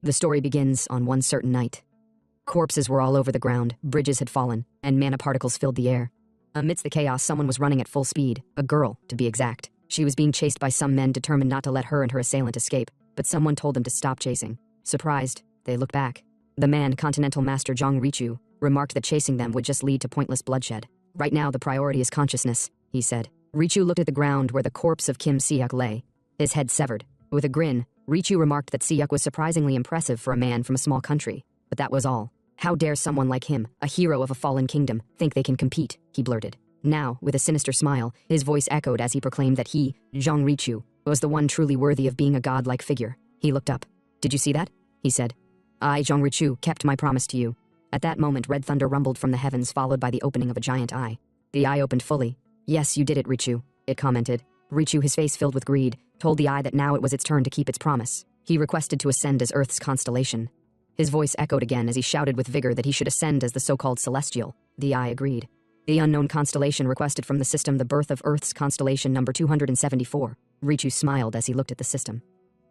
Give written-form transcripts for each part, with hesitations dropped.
The story begins on one certain night. Corpses were all over the ground, bridges had fallen, and mana particles filled the air. Amidst the chaos, someone was running at full speed, a girl, to be exact. She was being chased by some men determined not to let her and her assailant escape, but someone told them to stop chasing. Surprised, they looked back. The man, Continental Master Zhang Richu, remarked that chasing them would just lead to pointless bloodshed. Right now, the priority is consciousness, he said. Richu looked at the ground where the corpse of Kim Si-hyuk lay, his head severed. With a grin, Richu remarked that Si-hyuk was surprisingly impressive for a man from a small country, but that was all. How dare someone like him, a hero of a fallen kingdom, think they can compete, he blurted. Now, with a sinister smile, his voice echoed as he proclaimed that he, Zhang Richu, was the one truly worthy of being a godlike figure. He looked up. Did you see that? He said. I, Zhang Richu, kept my promise to you. At that moment, red thunder rumbled from the heavens, followed by the opening of a giant eye. The eye opened fully. Yes, you did it, Richu, it commented. Richu, his face filled with greed, told the eye that now it was its turn to keep its promise. He requested to ascend as Earth's constellation. His voice echoed again as he shouted with vigor that he should ascend as the so-called celestial. The eye agreed. The unknown constellation requested from the system the birth of Earth's constellation number 274. Richu smiled as he looked at the system.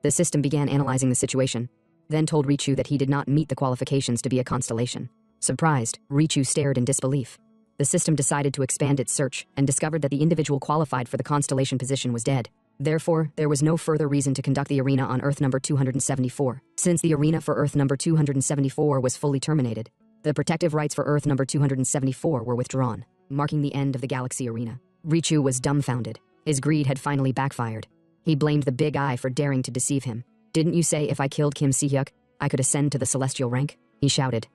The system began analyzing the situation, then told Richu that he did not meet the qualifications to be a constellation. Surprised, Richu stared in disbelief. The system decided to expand its search and discovered that the individual qualified for the constellation position was dead. Therefore, there was no further reason to conduct the arena on Earth number 274, since the arena for Earth number 274 was fully terminated. The protective rights for Earth number 274 were withdrawn, marking the end of the galaxy arena. Richu was dumbfounded. His greed had finally backfired. He blamed the big eye for daring to deceive him. Didn't you say if I killed Kim Si-hyuk, I could ascend to the celestial rank? He shouted.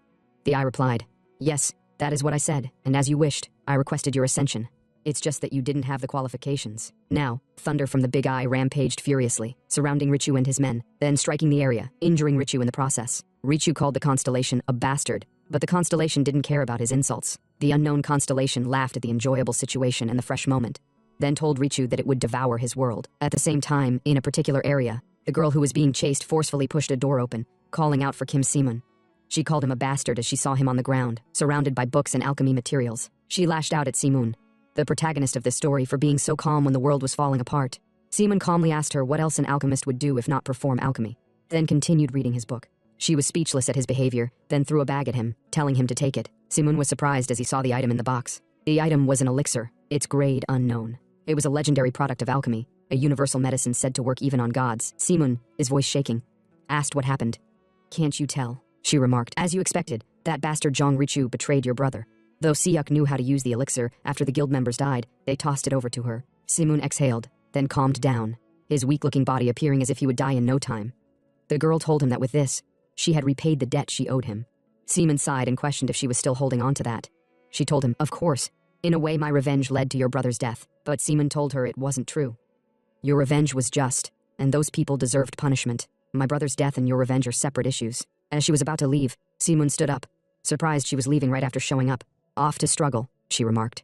The eye replied, yes, that is what I said, and as you wished, I requested your ascension. It's just that you didn't have the qualifications. Now, thunder from the big eye rampaged furiously, surrounding Richu and his men, then striking the area, injuring Richu in the process. Richu called the constellation a bastard, but the constellation didn't care about his insults. The unknown constellation laughed at the enjoyable situation and the fresh moment, then told Richu that it would devour his world. At the same time, in a particular area, the girl who was being chased forcefully pushed a door open, calling out for Kim Si-mun. She called him a bastard as she saw him on the ground, surrounded by books and alchemy materials. She lashed out at Si-mun, the protagonist of this story, for being so calm when the world was falling apart. Si-mun calmly asked her what else an alchemist would do if not perform alchemy, then continued reading his book. She was speechless at his behavior, then threw a bag at him, telling him to take it. Si-mun was surprised as he saw the item in the box. The item was an elixir, its grade unknown. It was a legendary product of alchemy, a universal medicine said to work even on gods. Si-mun, his voice shaking, asked what happened. Can't you tell? She remarked. As you expected, that bastard Zhang Richu betrayed your brother. Though Si-hyuk knew how to use the elixir, after the guild members died, they tossed it over to her. Si-mun exhaled, then calmed down, his weak-looking body appearing as if he would die in no time. The girl told him that with this, she had repaid the debt she owed him. Si-mun sighed and questioned if she was still holding on to that. She told him, of course. In a way, my revenge led to your brother's death, but Si-mun told her it wasn't true. Your revenge was just, and those people deserved punishment. My brother's death and your revenge are separate issues. As she was about to leave, Si-mun stood up, surprised she was leaving right after showing up. Off to struggle, she remarked.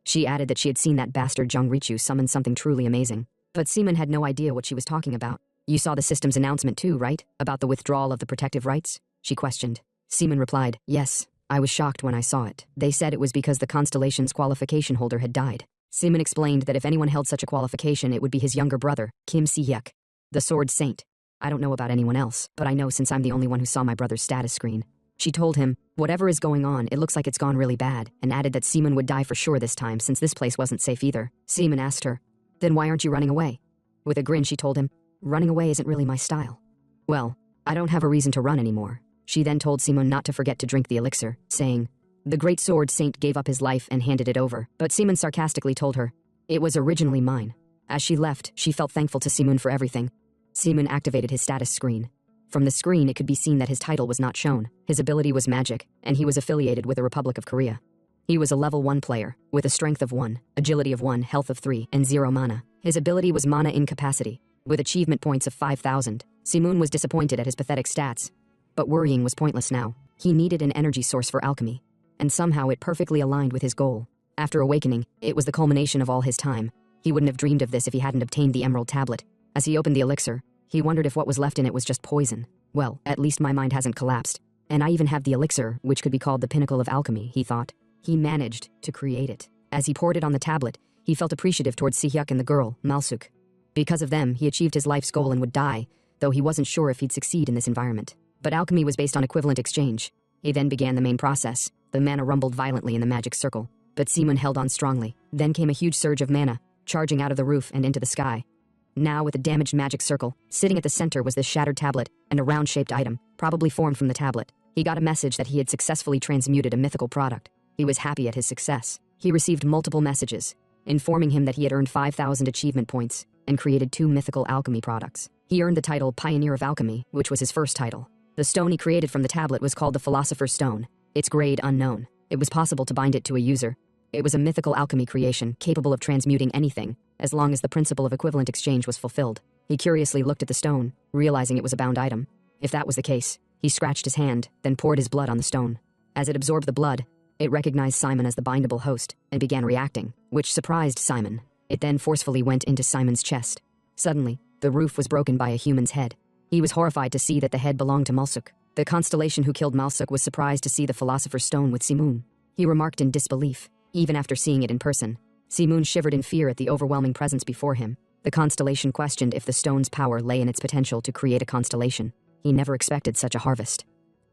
She added that she had seen that bastard Zhang Richu summon something truly amazing. But Si-mun had no idea what she was talking about. You saw the system's announcement too, right? About the withdrawal of the protective rights? She questioned. Si-mun replied, yes, I was shocked when I saw it. They said it was because the constellation's qualification holder had died. Si-mun explained that if anyone held such a qualification, it would be his younger brother, Kim Si-hyuk, the Sword Saint. I don't know about anyone else, but I know since I'm the only one who saw my brother's status screen. She told him, whatever is going on, it looks like it's gone really bad, and added that Si-mun would die for sure this time since this place wasn't safe either. Si-mun asked her, then why aren't you running away? With a grin, she told him, running away isn't really my style. Well, I don't have a reason to run anymore. She then told Si-mun not to forget to drink the elixir, saying, the great sword saint gave up his life and handed it over, but Si-mun sarcastically told her, it was originally mine. As she left, she felt thankful to Si-mun for everything. Si-mun activated his status screen. From the screen, it could be seen that his title was not shown. His ability was magic, and he was affiliated with the Republic of Korea. He was a level 1 player, with a strength of 1, agility of 1, health of 3, and 0 mana. His ability was mana incapacity, with achievement points of 5,000. Si-mun was disappointed at his pathetic stats, but worrying was pointless now. He needed an energy source for alchemy, and somehow it perfectly aligned with his goal. After awakening, it was the culmination of all his time. He wouldn't have dreamed of this if he hadn't obtained the emerald tablet. As he opened the elixir, he wondered if what was left in it was just poison. Well, at least my mind hasn't collapsed. And I even have the elixir, which could be called the pinnacle of alchemy, he thought. He managed to create it. As he poured it on the tablet, he felt appreciative towards Si-hyuk and the girl, Malsuk. Because of them, he achieved his life's goal and would die, though he wasn't sure if he'd succeed in this environment. but alchemy was based on equivalent exchange. He then began the main process. The mana rumbled violently in the magic circle, but Simon held on strongly. Then came a huge surge of mana, charging out of the roof and into the sky. Now, with a damaged magic circle, sitting at the center was this shattered tablet and a round-shaped item, probably formed from the tablet. He got a message that he had successfully transmuted a mythical product. He was happy at his success. He received multiple messages, informing him that he had earned 5,000 achievement points and created 2 mythical alchemy products. He earned the title Pioneer of Alchemy, which was his first title. The stone he created from the tablet was called the Philosopher's Stone. Its grade unknown. It was possible to bind it to a user. It was a mythical alchemy creation capable of transmuting anything, as long as the principle of equivalent exchange was fulfilled. He curiously looked at the stone, realizing it was a bound item. If that was the case, he scratched his hand, then poured his blood on the stone. As it absorbed the blood, it recognized Simon as the bindable host and began reacting, which surprised Simon. It then forcefully went into Simon's chest. Suddenly, the roof was broken by a human's head. He was horrified to see that the head belonged to Malsuk. The constellation who killed Malsuk was surprised to see the Philosopher's Stone with Simun. He remarked in disbelief, even after seeing it in person. Simun shivered in fear at the overwhelming presence before him. The constellation questioned if the stone's power lay in its potential to create a constellation. He never expected such a harvest.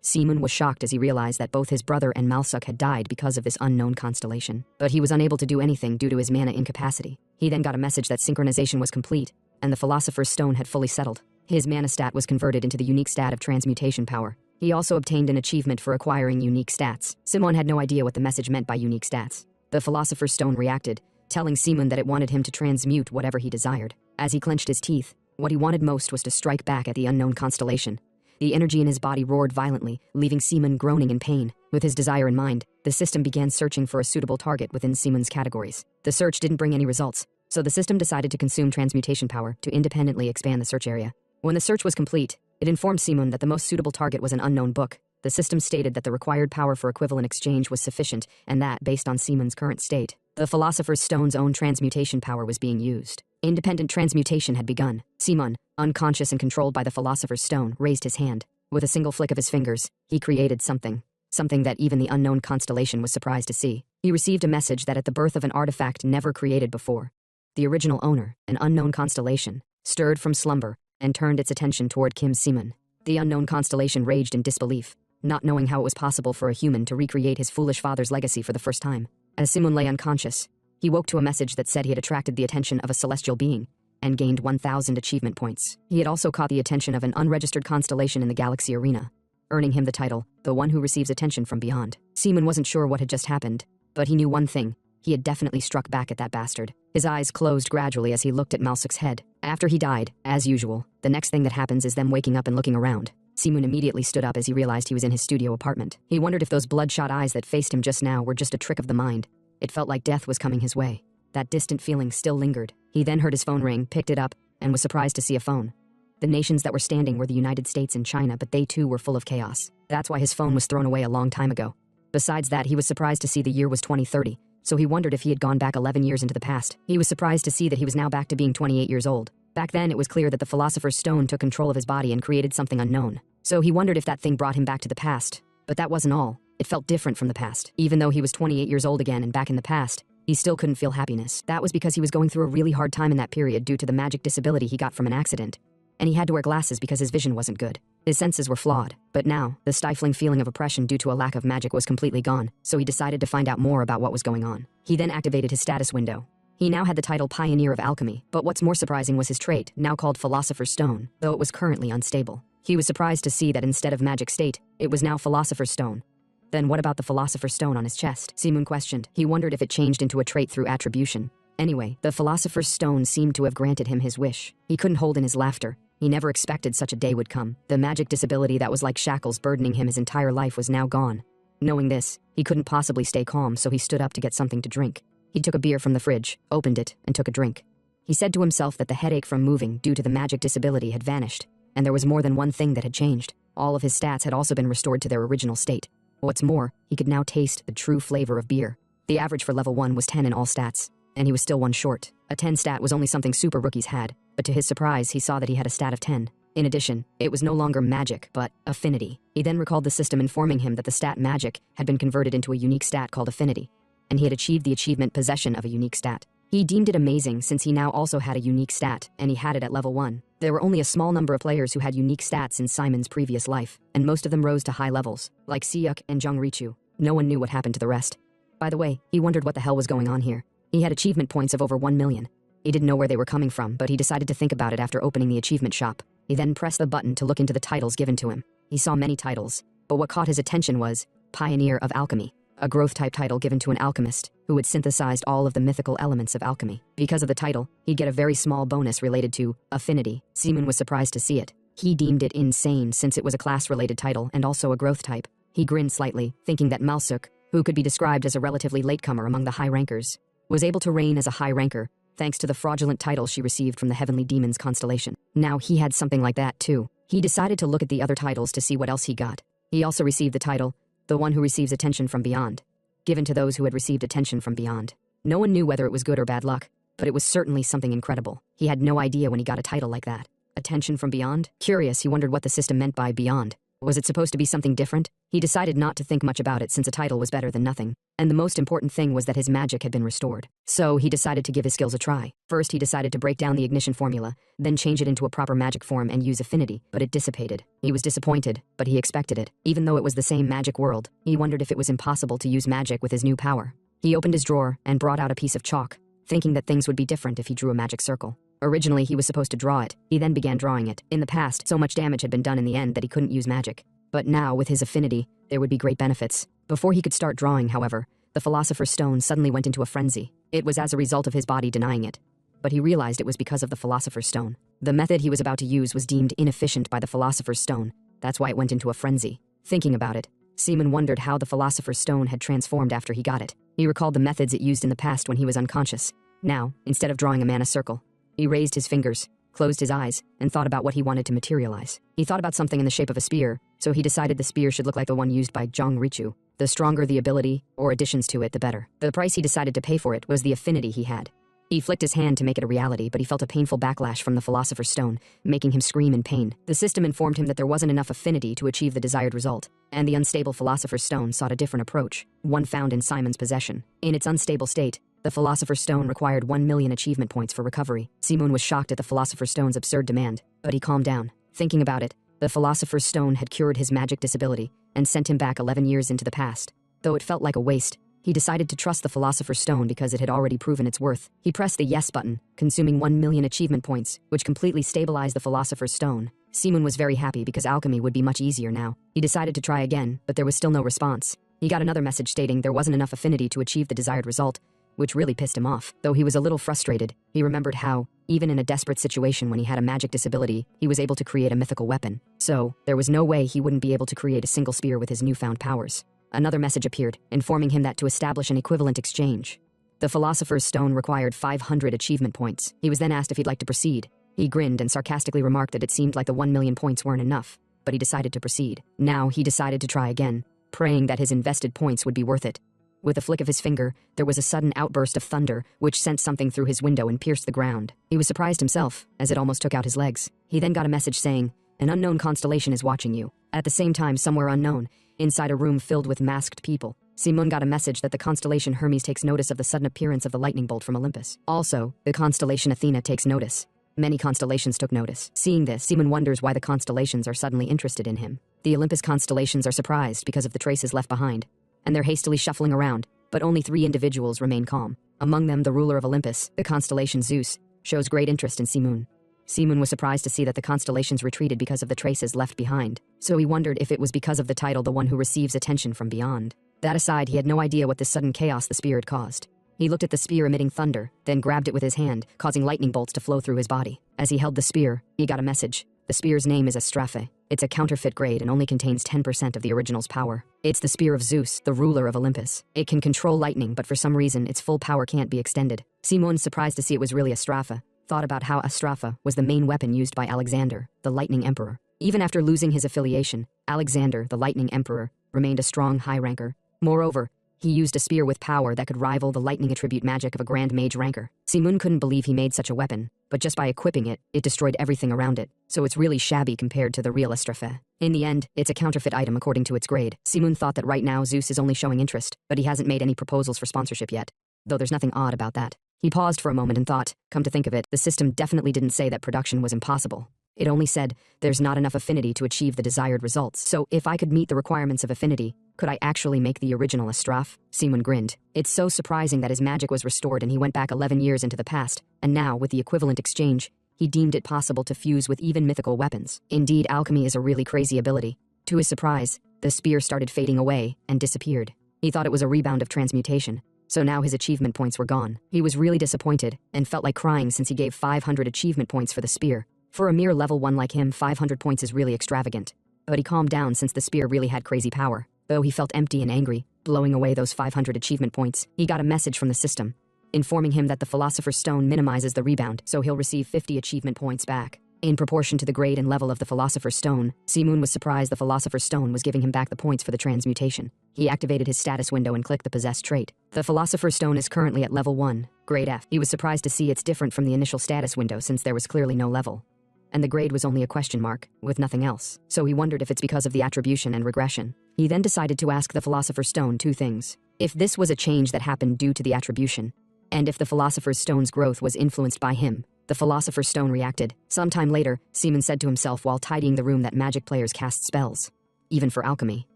Simun was shocked as he realized that both his brother and Malsuk had died because of this unknown constellation. But he was unable to do anything due to his mana incapacity. He then got a message that synchronization was complete, and the Philosopher's Stone had fully settled. His mana stat was converted into the unique stat of transmutation power. He also obtained an achievement for acquiring unique stats. Simon had no idea what the message meant by unique stats. The Philosopher's Stone reacted, telling Simon that it wanted him to transmute whatever he desired. As he clenched his teeth, what he wanted most was to strike back at the unknown constellation. The energy in his body roared violently, leaving Simon groaning in pain. With his desire in mind, the system began searching for a suitable target within Simon's categories. The search didn't bring any results, so the system decided to consume transmutation power to independently expand the search area. When the search was complete, it informed Simon that the most suitable target was an unknown book. The system stated that the required power for equivalent exchange was sufficient, and that, based on Simon's current state, the Philosopher's Stone's own transmutation power was being used. Independent transmutation had begun. Simon, unconscious and controlled by the Philosopher's Stone, raised his hand. With a single flick of his fingers, he created something that even the unknown constellation was surprised to see. He received a message that at the birth of an artifact never created before, the original owner, an unknown constellation, stirred from slumber and turned its attention toward Kim Simon. The unknown constellation raged in disbelief, not knowing how it was possible for a human to recreate his foolish father's legacy for the first time. As Simon lay unconscious, he woke to a message that said he had attracted the attention of a celestial being and gained 1,000 achievement points. He had also caught the attention of an unregistered constellation in the galaxy arena, earning him the title, the one who receives attention from beyond. Simon wasn't sure what had just happened, but he knew one thing. He had definitely struck back at that bastard. His eyes closed gradually as he looked at Malsuk's head. After he died, as usual, the next thing that happens is them waking up and looking around. Simon immediately stood up as he realized he was in his studio apartment. He wondered if those bloodshot eyes that faced him just now were just a trick of the mind. It felt like death was coming his way. That distant feeling still lingered. He then heard his phone ring, picked it up, and was surprised to see a phone. The nations that were standing were the United States and China, but they too were full of chaos. That's why his phone was thrown away a long time ago. Besides that, he was surprised to see the year was 2030, so he wondered if he had gone back 11 years into the past. He was surprised to see that he was now back to being 28 years old. Back then, it was clear that the Philosopher's Stone took control of his body and created something unknown. So he wondered if that thing brought him back to the past. But that wasn't all. It felt different from the past. Even though he was 28 years old again and back in the past, he still couldn't feel happiness. That was because he was going through a really hard time in that period due to the magic disability he got from an accident. And he had to wear glasses because his vision wasn't good. His senses were flawed. But now, the stifling feeling of oppression due to a lack of magic was completely gone, so he decided to find out more about what was going on. He then activated his status window. He now had the title Pioneer of Alchemy, but what's more surprising was his trait, now called Philosopher's Stone, though it was currently unstable. He was surprised to see that instead of Magic State, it was now Philosopher's Stone. Then what about the Philosopher's Stone on his chest? Simon questioned. He wondered if it changed into a trait through attribution. Anyway, the Philosopher's Stone seemed to have granted him his wish. He couldn't hold in his laughter. He never expected such a day would come. The magic disability that was like shackles burdening him his entire life was now gone. Knowing this, he couldn't possibly stay calm, so he stood up to get something to drink. He took a beer from the fridge, opened it, and took a drink. He said to himself that the headache from moving due to the magic disability had vanished, and there was more than one thing that had changed. All of his stats had also been restored to their original state. What's more, he could now taste the true flavor of beer. The average for level 1 was 10 in all stats, and he was still one short. A 10 stat was only something super rookies had, but to his surprise, he saw that he had a stat of 10. In addition, it was no longer magic, but affinity. He then recalled the system informing him that the stat magic had been converted into a unique stat called affinity, and he had achieved the achievement possession of a unique stat. He deemed it amazing since he now also had a unique stat, and he had it at level 1. There were only a small number of players who had unique stats in Simon's previous life, and most of them rose to high levels, like Siyuk and Jongrichu. No one knew what happened to the rest. By the way, he wondered what the hell was going on here. He had achievement points of over 1 million. He didn't know where they were coming from, but he decided to think about it after opening the achievement shop. He then pressed the button to look into the titles given to him. He saw many titles, but what caught his attention was Pioneer of Alchemy, a growth-type title given to an alchemist who had synthesized all of the mythical elements of alchemy. Because of the title, he'd get a very small bonus related to affinity. Simon was surprised to see it. He deemed it insane since it was a class-related title and also a growth type. He grinned slightly, thinking that Malsuk, who could be described as a relatively latecomer among the high rankers, was able to reign as a high ranker thanks to the fraudulent title she received from the Heavenly Demons constellation. Now he had something like that too. He decided to look at the other titles to see what else he got. He also received the title, The One Who Receives Attention from Beyond, given to those who had received attention from beyond. No one knew whether it was good or bad luck, but it was certainly something incredible. He had no idea when he got a title like that. Attention from beyond? Curious, he wondered what the system meant by beyond. Was it supposed to be something different? He decided not to think much about it since a title was better than nothing. And the most important thing was that his magic had been restored. So he decided to give his skills a try. First, he decided to break down the ignition formula, then change it into a proper magic form and use affinity, but it dissipated. He was disappointed, but he expected it. Even though it was the same magic world, he wondered if it was impossible to use magic with his new power. He opened his drawer and brought out a piece of chalk, thinking that things would be different if he drew a magic circle. Originally, he was supposed to draw it. He then began drawing it. In the past, so much damage had been done in the end that he couldn't use magic. But now, with his affinity, there would be great benefits. Before he could start drawing, however, the Philosopher's Stone suddenly went into a frenzy. It was as a result of his body denying it. But he realized it was because of the Philosopher's Stone. The method he was about to use was deemed inefficient by the Philosopher's Stone. That's why it went into a frenzy. Thinking about it, Simon wondered how the Philosopher's Stone had transformed after he got it. He recalled the methods it used in the past when he was unconscious. Now, instead of drawing a mana circle, he raised his fingers, closed his eyes, and thought about what he wanted to materialize. He thought about something in the shape of a spear, so he decided the spear should look like the one used by Jongrichu. The stronger the ability, or additions to it, the better. The price he decided to pay for it was the affinity he had. He flicked his hand to make it a reality, but he felt a painful backlash from the Philosopher's Stone, making him scream in pain. The system informed him that there wasn't enough affinity to achieve the desired result, and the unstable Philosopher's Stone sought a different approach, one found in Simon's possession. In its unstable state, the Philosopher's Stone required 1 million achievement points for recovery. Simon was shocked at the Philosopher's Stone's absurd demand, but he calmed down. Thinking about it, the Philosopher's Stone had cured his magic disability and sent him back 11 years into the past. Though it felt like a waste, he decided to trust the Philosopher's Stone because it had already proven its worth. He pressed the yes button, consuming 1 million achievement points, which completely stabilized the Philosopher's Stone. Simon was very happy because alchemy would be much easier now. He decided to try again, but there was still no response. He got another message stating there wasn't enough affinity to achieve the desired result, which really pissed him off. Though he was a little frustrated, he remembered how, even in a desperate situation when he had a magic disability, he was able to create a mythical weapon. So, there was no way he wouldn't be able to create a single spear with his newfound powers. Another message appeared, informing him that to establish an equivalent exchange, the Philosopher's Stone required 500 achievement points. He was then asked if he'd like to proceed. He grinned and sarcastically remarked that it seemed like the 1 million points weren't enough, but he decided to proceed. Now he decided to try again, praying that his invested points would be worth it. With a flick of his finger, there was a sudden outburst of thunder, which sent something through his window and pierced the ground. He was surprised himself, as it almost took out his legs. He then got a message saying, "An unknown constellation is watching you." At the same time, somewhere unknown, inside a room filled with masked people, Simon got a message that the constellation Hermes takes notice of the sudden appearance of the lightning bolt from Olympus. Also, the constellation Athena takes notice. Many constellations took notice. Seeing this, Simon wonders why the constellations are suddenly interested in him. The Olympus constellations are surprised because of the traces left behind, and they're hastily shuffling around, but only 3 individuals remain calm. Among them, the ruler of Olympus, the constellation Zeus, shows great interest in Simon. Simon was surprised to see that the constellations retreated because of the traces left behind, so he wondered if it was because of the title "The One Who Receives Attention from Beyond." That aside, he had no idea what this sudden chaos the spear had caused. He looked at the spear emitting thunder, then grabbed it with his hand, causing lightning bolts to flow through his body. As he held the spear, he got a message. The spear's name is Astrafe. It's a counterfeit grade and only contains 10% of the original's power. It's the spear of Zeus, the ruler of Olympus. It can control lightning, but for some reason, its full power can't be extended. Simon, surprised to see it was really Astrafe, thought about how Astrafe was the main weapon used by Alexander, the Lightning Emperor. Even after losing his affiliation, Alexander, the Lightning Emperor, remained a strong high ranker. Moreover, he used a spear with power that could rival the lightning attribute magic of a Grand Mage ranker. Simon couldn't believe he made such a weapon, but just by equipping it, it destroyed everything around it, so it's really shabby compared to the real Astrafe. In the end, it's a counterfeit item according to its grade. Simon thought that right now Zeus is only showing interest, but he hasn't made any proposals for sponsorship yet, though there's nothing odd about that. He paused for a moment and thought, come to think of it, the system definitely didn't say that production was impossible. It only said, there's not enough affinity to achieve the desired results. So if I could meet the requirements of affinity, could I actually make the original Astraf? Simon grinned. It's so surprising that his magic was restored and he went back 11 years into the past, and now, with the equivalent exchange, he deemed it possible to fuse with even mythical weapons. Indeed, alchemy is a really crazy ability. To his surprise, the spear started fading away and disappeared. He thought it was a rebound of transmutation, so now his achievement points were gone. He was really disappointed and felt like crying since he gave 500 achievement points for the spear. For a mere level 1 like him, 500 points is really extravagant. But he calmed down since the spear really had crazy power. Though he felt empty and angry, blowing away those 500 achievement points, he got a message from the system, informing him that the Philosopher's Stone minimizes the rebound, so he'll receive 50 achievement points back. In proportion to the grade and level of the Philosopher's Stone, Simon was surprised the Philosopher's Stone was giving him back the points for the transmutation. He activated his status window and clicked the possessed trait. The Philosopher's Stone is currently at level 1, grade F. He was surprised to see it's different from the initial status window since there was clearly no level. And the grade was only a question mark, with nothing else. So he wondered if it's because of the attribution and regression. He then decided to ask the Philosopher's Stone two things. If this was a change that happened due to the attribution, and if the Philosopher's Stone's growth was influenced by him. The Philosopher's Stone reacted. Sometime later, Simon said to himself while tidying the room that magic players cast spells. Even for alchemy,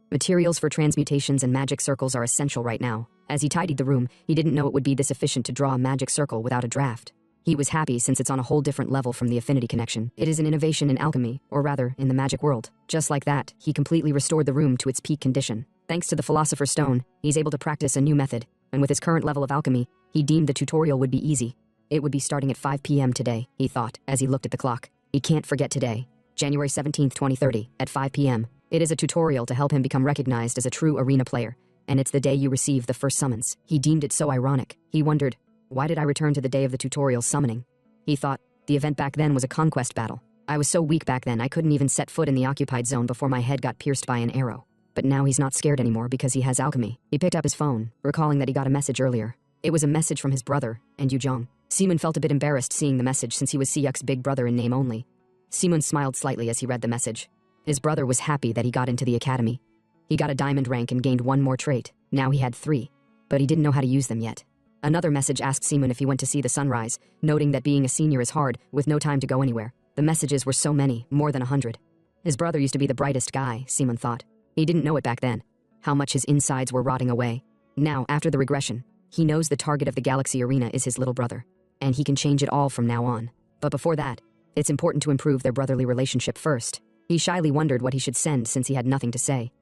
materials for transmutations and magic circles are essential right now. As he tidied the room, he didn't know it would be this efficient to draw a magic circle without a draft. He was happy since it's on a whole different level from the affinity connection. It is an innovation in alchemy, or rather, in the magic world. Just like that, he completely restored the room to its peak condition. Thanks to the Philosopher's Stone, he's able to practice a new method, and with his current level of alchemy, he deemed the tutorial would be easy. It would be starting at 5 p.m. today, he thought, as he looked at the clock. He can't forget today. January 17th, 2030, at 5 p.m. It is a tutorial to help him become recognized as a true arena player, and it's the day you receive the first summons. He deemed it so ironic. He wondered, why did I return to the day of the tutorial summoning? He thought, the event back then was a conquest battle. I was so weak back then I couldn't even set foot in the occupied zone before my head got pierced by an arrow. But now he's not scared anymore because he has alchemy. He picked up his phone, recalling that he got a message earlier. It was a message from his brother, and Yujong. Simon felt a bit embarrassed seeing the message since he was Siyuk's big brother in name only. Simon smiled slightly as he read the message. His brother was happy that he got into the academy. He got a diamond rank and gained one more trait. Now he had 3. But he didn't know how to use them yet. Another message asked Simon if he went to see the sunrise, noting that being a senior is hard, with no time to go anywhere. The messages were so many, more than 100. His brother used to be the brightest guy, Simon thought. He didn't know it back then, how much his insides were rotting away. Now, after the regression, he knows the target of the Galaxy Arena is his little brother, and he can change it all from now on. But before that, it's important to improve their brotherly relationship first. He shyly wondered what he should send since he had nothing to say.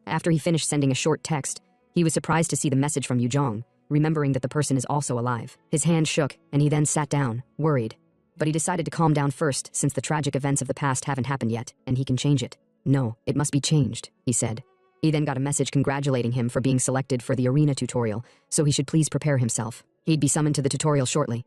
After he finished sending a short text, he was surprised to see the message from Yujong, remembering that the person is also alive. His hand shook, and he then sat down, worried. But he decided to calm down first since the tragic events of the past haven't happened yet, and he can change it. No, it must be changed, he said. He then got a message congratulating him for being selected for the arena tutorial, so he should please prepare himself. He'd be summoned to the tutorial shortly.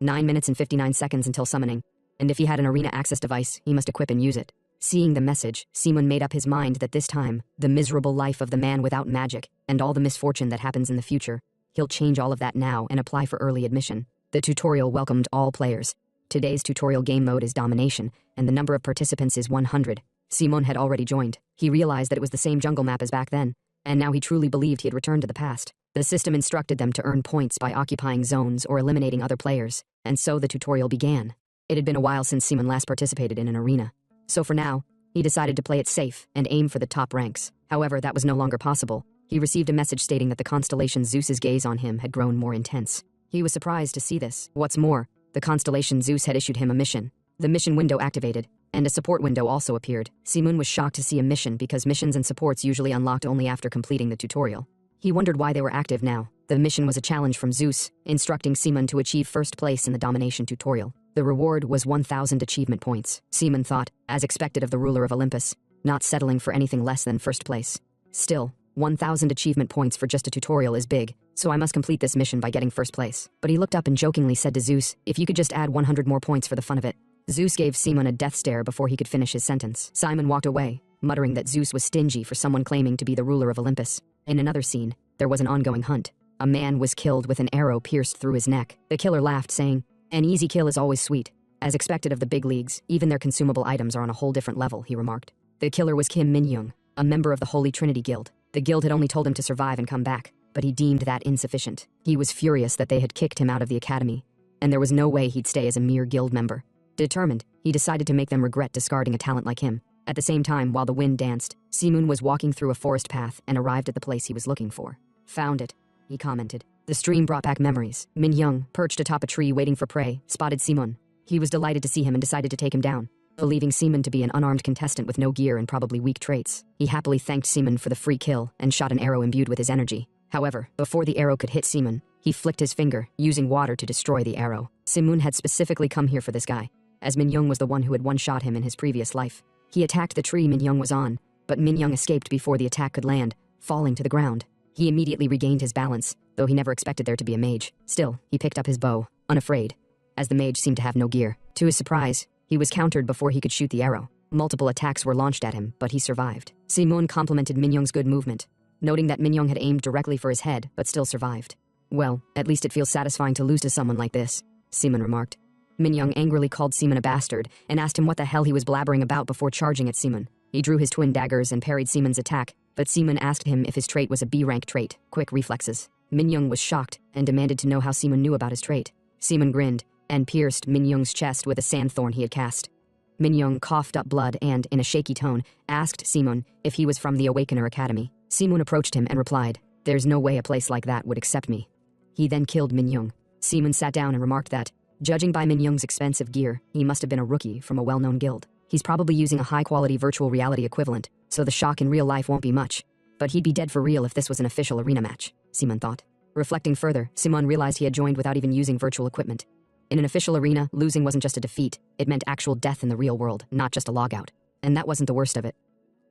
9 minutes and 59 seconds until summoning, and if he had an arena access device, he must equip and use it. Seeing the message, Simon made up his mind that this time, the miserable life of the man without magic, and all the misfortune that happens in the future, he'll change all of that now and apply for early admission. The tutorial welcomed all players. Today's tutorial game mode is domination, and the number of participants is 100. Simon had already joined. He realized that it was the same jungle map as back then, and now he truly believed he had returned to the past. The system instructed them to earn points by occupying zones or eliminating other players, and so the tutorial began. It had been a while since Simon last participated in an arena. So for now, he decided to play it safe and aim for the top ranks. However, that was no longer possible. He received a message stating that the constellation Zeus's gaze on him had grown more intense. He was surprised to see this. What's more, the constellation Zeus had issued him a mission. The mission window activated, and a support window also appeared. Simon was shocked to see a mission because missions and supports usually unlocked only after completing the tutorial. He wondered why they were active now. The mission was a challenge from Zeus, instructing Simon to achieve first place in the domination tutorial. The reward was 1,000 achievement points. Simon thought, as expected of the ruler of Olympus, not settling for anything less than first place. Still, 1,000 achievement points for just a tutorial is big, so I must complete this mission by getting first place. But he looked up and jokingly said to Zeus, if you could just add 100 more points for the fun of it. Zeus gave Simon a death stare before he could finish his sentence. Simon walked away, muttering that Zeus was stingy for someone claiming to be the ruler of Olympus. In another scene, there was an ongoing hunt. A man was killed with an arrow pierced through his neck. The killer laughed, saying, an easy kill is always sweet. As expected of the big leagues, even their consumable items are on a whole different level, he remarked. The killer was Kim Min-young, a member of the Holy Trinity Guild. The guild had only told him to survive and come back, but he deemed that insufficient. He was furious that they had kicked him out of the academy, and there was no way he'd stay as a mere guild member. Determined, he decided to make them regret discarding a talent like him. At the same time, while the wind danced, Simun was walking through a forest path and arrived at the place he was looking for. Found it, he commented. The stream brought back memories. Min Young, perched atop a tree waiting for prey, spotted Simun. He was delighted to see him and decided to take him down. Believing Simun to be an unarmed contestant with no gear and probably weak traits, he happily thanked Simun for the free kill and shot an arrow imbued with his energy. However, before the arrow could hit Simun, he flicked his finger, using water to destroy the arrow. Simun had specifically come here for this guy, as Min Young was the one who had one-shot him in his previous life. He attacked the tree Min Young was on, but Min Young escaped before the attack could land, falling to the ground. He immediately regained his balance, though he never expected there to be a mage. Still, he picked up his bow, unafraid, as the mage seemed to have no gear. To his surprise, he was countered before he could shoot the arrow. Multiple attacks were launched at him, but he survived. Simun complimented Min Young's good movement, noting that Min Young had aimed directly for his head, but still survived. Well, at least it feels satisfying to lose to someone like this, Simun remarked. Min Young angrily called Simun a bastard and asked him what the hell he was blabbering about before charging at Simun. He drew his twin daggers and parried Simun's attack, but Simun asked him if his trait was a B-rank trait, quick reflexes. Min Young was shocked and demanded to know how Simun knew about his trait. Simun grinned and pierced Min Young's chest with a sandthorn he had cast. Min Young coughed up blood and, in a shaky tone, asked Simun if he was from the Awakener Academy. Simun approached him and replied, "There's no way a place like that would accept me." He then killed Min Young. Simun sat down and remarked that, judging by Min Young's expensive gear, he must have been a rookie from a well-known guild. He's probably using a high-quality virtual reality equivalent, so the shock in real life won't be much. But he'd be dead for real if this was an official arena match, Simun thought. Reflecting further, Simun realized he had joined without even using virtual equipment. In an official arena, losing wasn't just a defeat, it meant actual death in the real world, not just a logout. And that wasn't the worst of it.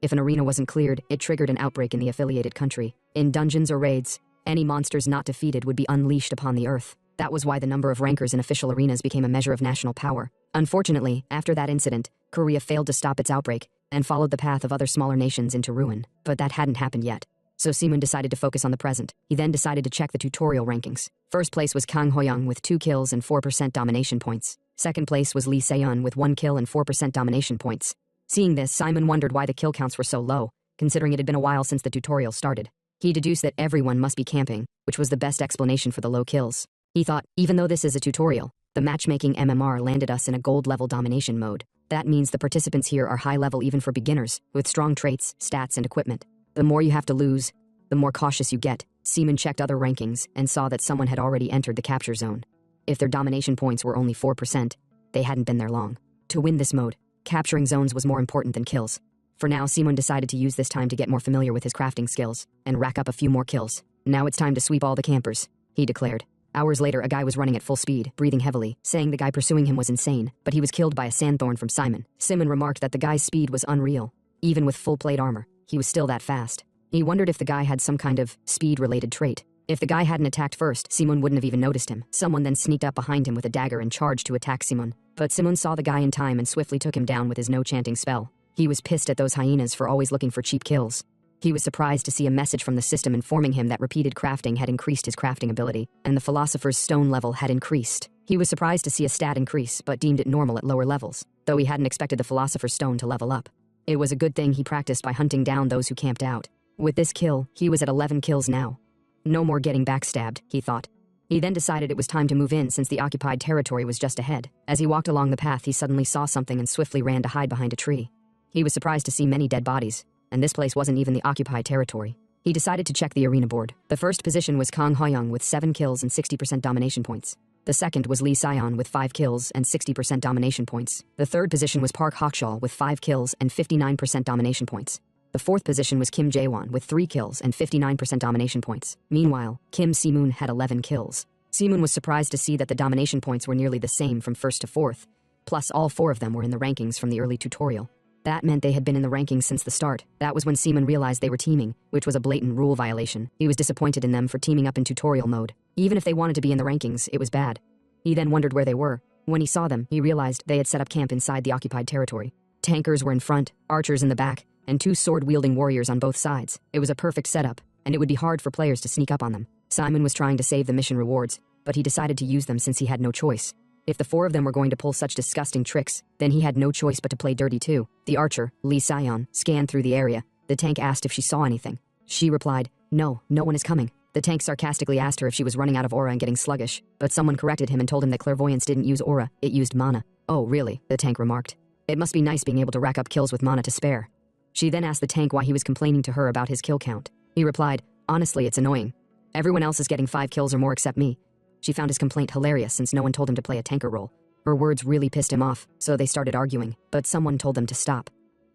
If an arena wasn't cleared, it triggered an outbreak in the affiliated country. In dungeons or raids, any monsters not defeated would be unleashed upon the earth. That was why the number of rankers in official arenas became a measure of national power. Unfortunately, after that incident, Korea failed to stop its outbreak and followed the path of other smaller nations into ruin. But that hadn't happened yet. So Simun decided to focus on the present. He then decided to check the tutorial rankings. First place was Kang Hoyoung with 2 kills and 4% domination points. Second place was Lee Seon with 1 kill and 4% domination points. Seeing this, Simon wondered why the kill counts were so low, considering it had been a while since the tutorial started. He deduced that everyone must be camping, which was the best explanation for the low kills. He thought, even though this is a tutorial, the matchmaking MMR landed us in a gold-level domination mode. That means the participants here are high-level even for beginners, with strong traits, stats, and equipment. The more you have to lose, the more cautious you get. Seaman checked other rankings and saw that someone had already entered the capture zone. If their domination points were only 4%, they hadn't been there long. To win this mode, capturing zones was more important than kills. For now, Simon decided to use this time to get more familiar with his crafting skills and rack up a few more kills. Now it's time to sweep all the campers, he declared. Hours later, a guy was running at full speed, breathing heavily, saying the guy pursuing him was insane, but he was killed by a sandthorn from Simon. Simon remarked that the guy's speed was unreal. Even with full plate armor, he was still that fast. He wondered if the guy had some kind of speed-related trait. If the guy hadn't attacked first, Simon wouldn't have even noticed him. Someone then sneaked up behind him with a dagger and charged to attack Simon. But Simon saw the guy in time and swiftly took him down with his no-chanting spell. He was pissed at those hyenas for always looking for cheap kills. He was surprised to see a message from the system informing him that repeated crafting had increased his crafting ability, and the Philosopher's Stone level had increased. He was surprised to see a stat increase, but deemed it normal at lower levels, though he hadn't expected the Philosopher's Stone to level up. It was a good thing he practiced by hunting down those who camped out. With this kill, he was at 11 kills now. No more getting backstabbed, he thought. He then decided it was time to move in since the occupied territory was just ahead. As he walked along the path, he suddenly saw something and swiftly ran to hide behind a tree. He was surprised to see many dead bodies, and this place wasn't even the occupied territory. He decided to check the arena board. The first position was Kang Hoyoung with 7 kills and 60% domination points. The second was Lee Seon with 5 kills and 60% domination points. The third position was Park Hokshal with 5 kills and 59% domination points. The fourth position was Kim Jaewon with 3 kills and 59% domination points. Meanwhile, Kim Si-moon had 11 kills. Si-moon was surprised to see that the domination points were nearly the same from first to fourth, plus all 4 of them were in the rankings from the early tutorial. That meant they had been in the rankings since the start. That was when Si-moon realized they were teaming, which was a blatant rule violation. He was disappointed in them for teaming up in tutorial mode. Even if they wanted to be in the rankings, it was bad. He then wondered where they were. When he saw them, he realized they had set up camp inside the occupied territory. Tankers were in front, archers in the back, and 2 sword-wielding warriors on both sides. It was a perfect setup, and it would be hard for players to sneak up on them. Simon was trying to save the mission rewards, but he decided to use them since he had no choice. If the 4 of them were going to pull such disgusting tricks, then he had no choice but to play dirty too. The archer, Lee Seon, scanned through the area. The tank asked if she saw anything. She replied, no one is coming. The tank sarcastically asked her if she was running out of aura and getting sluggish, but someone corrected him and told him that clairvoyance didn't use aura, it used mana. Oh, really? The tank remarked. It must be nice being able to rack up kills with mana to spare. She then asked the tank why he was complaining to her about his kill count. He replied, honestly, it's annoying. Everyone else is getting 5 kills or more except me. She found his complaint hilarious since no one told him to play a tanker role. Her words really pissed him off, so they started arguing, but someone told them to stop.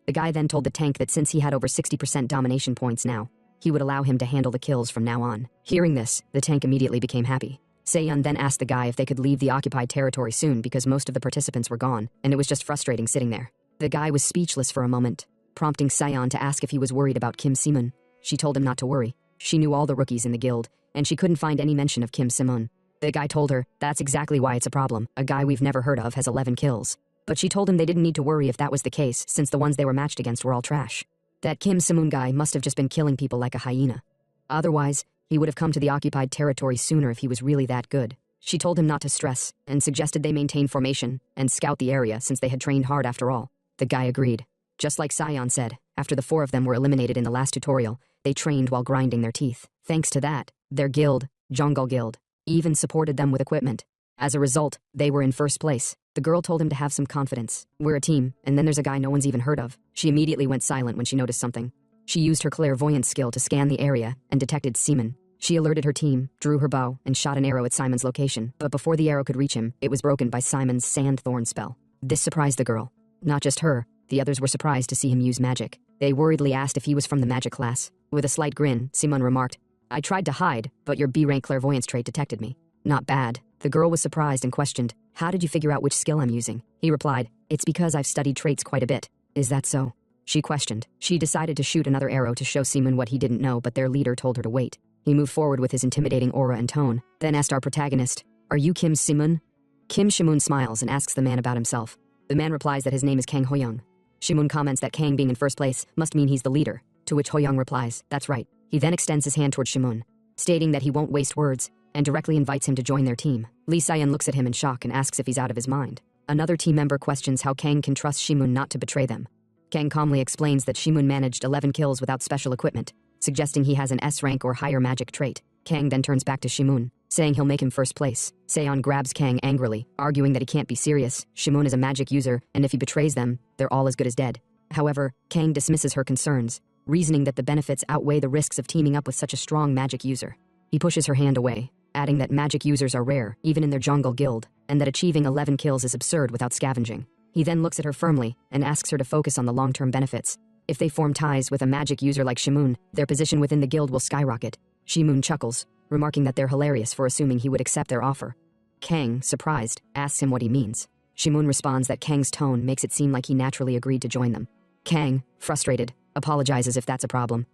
The guy then told the tank that since he had over 60% domination points now, he would allow him to handle the kills from now on. Hearing this, the tank immediately became happy. Saeyeon then asked the guy if they could leave the occupied territory soon because most of the participants were gone, and it was just frustrating sitting there. The guy was speechless for a moment, prompting Saeyeon to ask if he was worried about Kim Simon. She told him not to worry. She knew all the rookies in the guild, and she couldn't find any mention of Kim Simon. The guy told her, that's exactly why it's a problem. A guy we've never heard of has 11 kills. But she told him they didn't need to worry if that was the case, since the ones they were matched against were all trash. That Kim Simon guy must have just been killing people like a hyena. Otherwise, he would have come to the occupied territory sooner if he was really that good. She told him not to stress, and suggested they maintain formation and scout the area since they had trained hard after all. The guy agreed. Just like Saeyeon said, after the 4 of them were eliminated in the last tutorial, they trained while grinding their teeth. Thanks to that, their guild, Jungle Guild, even supported them with equipment. As a result, they were in first place. The girl told him to have some confidence. We're a team, and then there's a guy no one's even heard of. She immediately went silent when she noticed something. She used her clairvoyance skill to scan the area and detected Simon. She alerted her team, drew her bow, and shot an arrow at Simon's location, but before the arrow could reach him, it was broken by Simon's sand thorn spell. This surprised the girl. Not just her, the others were surprised to see him use magic. They worriedly asked if he was from the magic class. With a slight grin, Simon remarked, I tried to hide, but your B-rank clairvoyance trait detected me. Not bad. The girl was surprised and questioned, how did you figure out which skill I'm using? He replied, it's because I've studied traits quite a bit. Is that so? She questioned. She decided to shoot another arrow to show Simon what he didn't know, but their leader told her to wait. He moved forward with his intimidating aura and tone, then asked our protagonist, are you Kim Simon? Kim Shimun smiles and asks the man about himself. The man replies that his name is Kang Hoyoung. Shimun comments that Kang being in first place must mean he's the leader, to which Hoyoung replies, that's right. He then extends his hand toward Shimun, stating that he won't waste words, and directly invites him to join their team. Lee Sayan looks at him in shock and asks if he's out of his mind. Another team member questions how Kang can trust Shimun not to betray them. Kang calmly explains that Shimun managed 11 kills without special equipment, suggesting he has an S rank or higher magic trait. Kang then turns back to Shimun, saying he'll make him first place. Saeyeon grabs Kang angrily, arguing that he can't be serious. Shimun is a magic user, and if he betrays them, they're all as good as dead. However, Kang dismisses her concerns, reasoning that the benefits outweigh the risks of teaming up with such a strong magic user. He pushes her hand away, adding that magic users are rare, even in their jungle guild, and that achieving 11 kills is absurd without scavenging. He then looks at her firmly and asks her to focus on the long-term benefits. If they form ties with a magic user like Shimun, their position within the guild will skyrocket. Shimun chuckles, remarking that they're hilarious for assuming he would accept their offer. Kang, surprised, asks him what he means. Shimun responds that Kang's tone makes it seem like he naturally agreed to join them. Kang, frustrated, apologizes if that's a problem.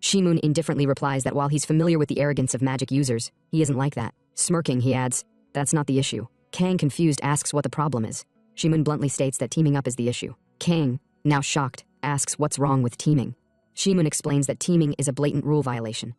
Shimun indifferently replies that while he's familiar with the arrogance of magic users, he isn't like that. Smirking, he adds, that's not the issue. Kang, confused, asks what the problem is. Shimun bluntly states that teaming up is the issue. Kang, now shocked, asks what's wrong with teaming. Shimun explains that teaming is a blatant rule violation.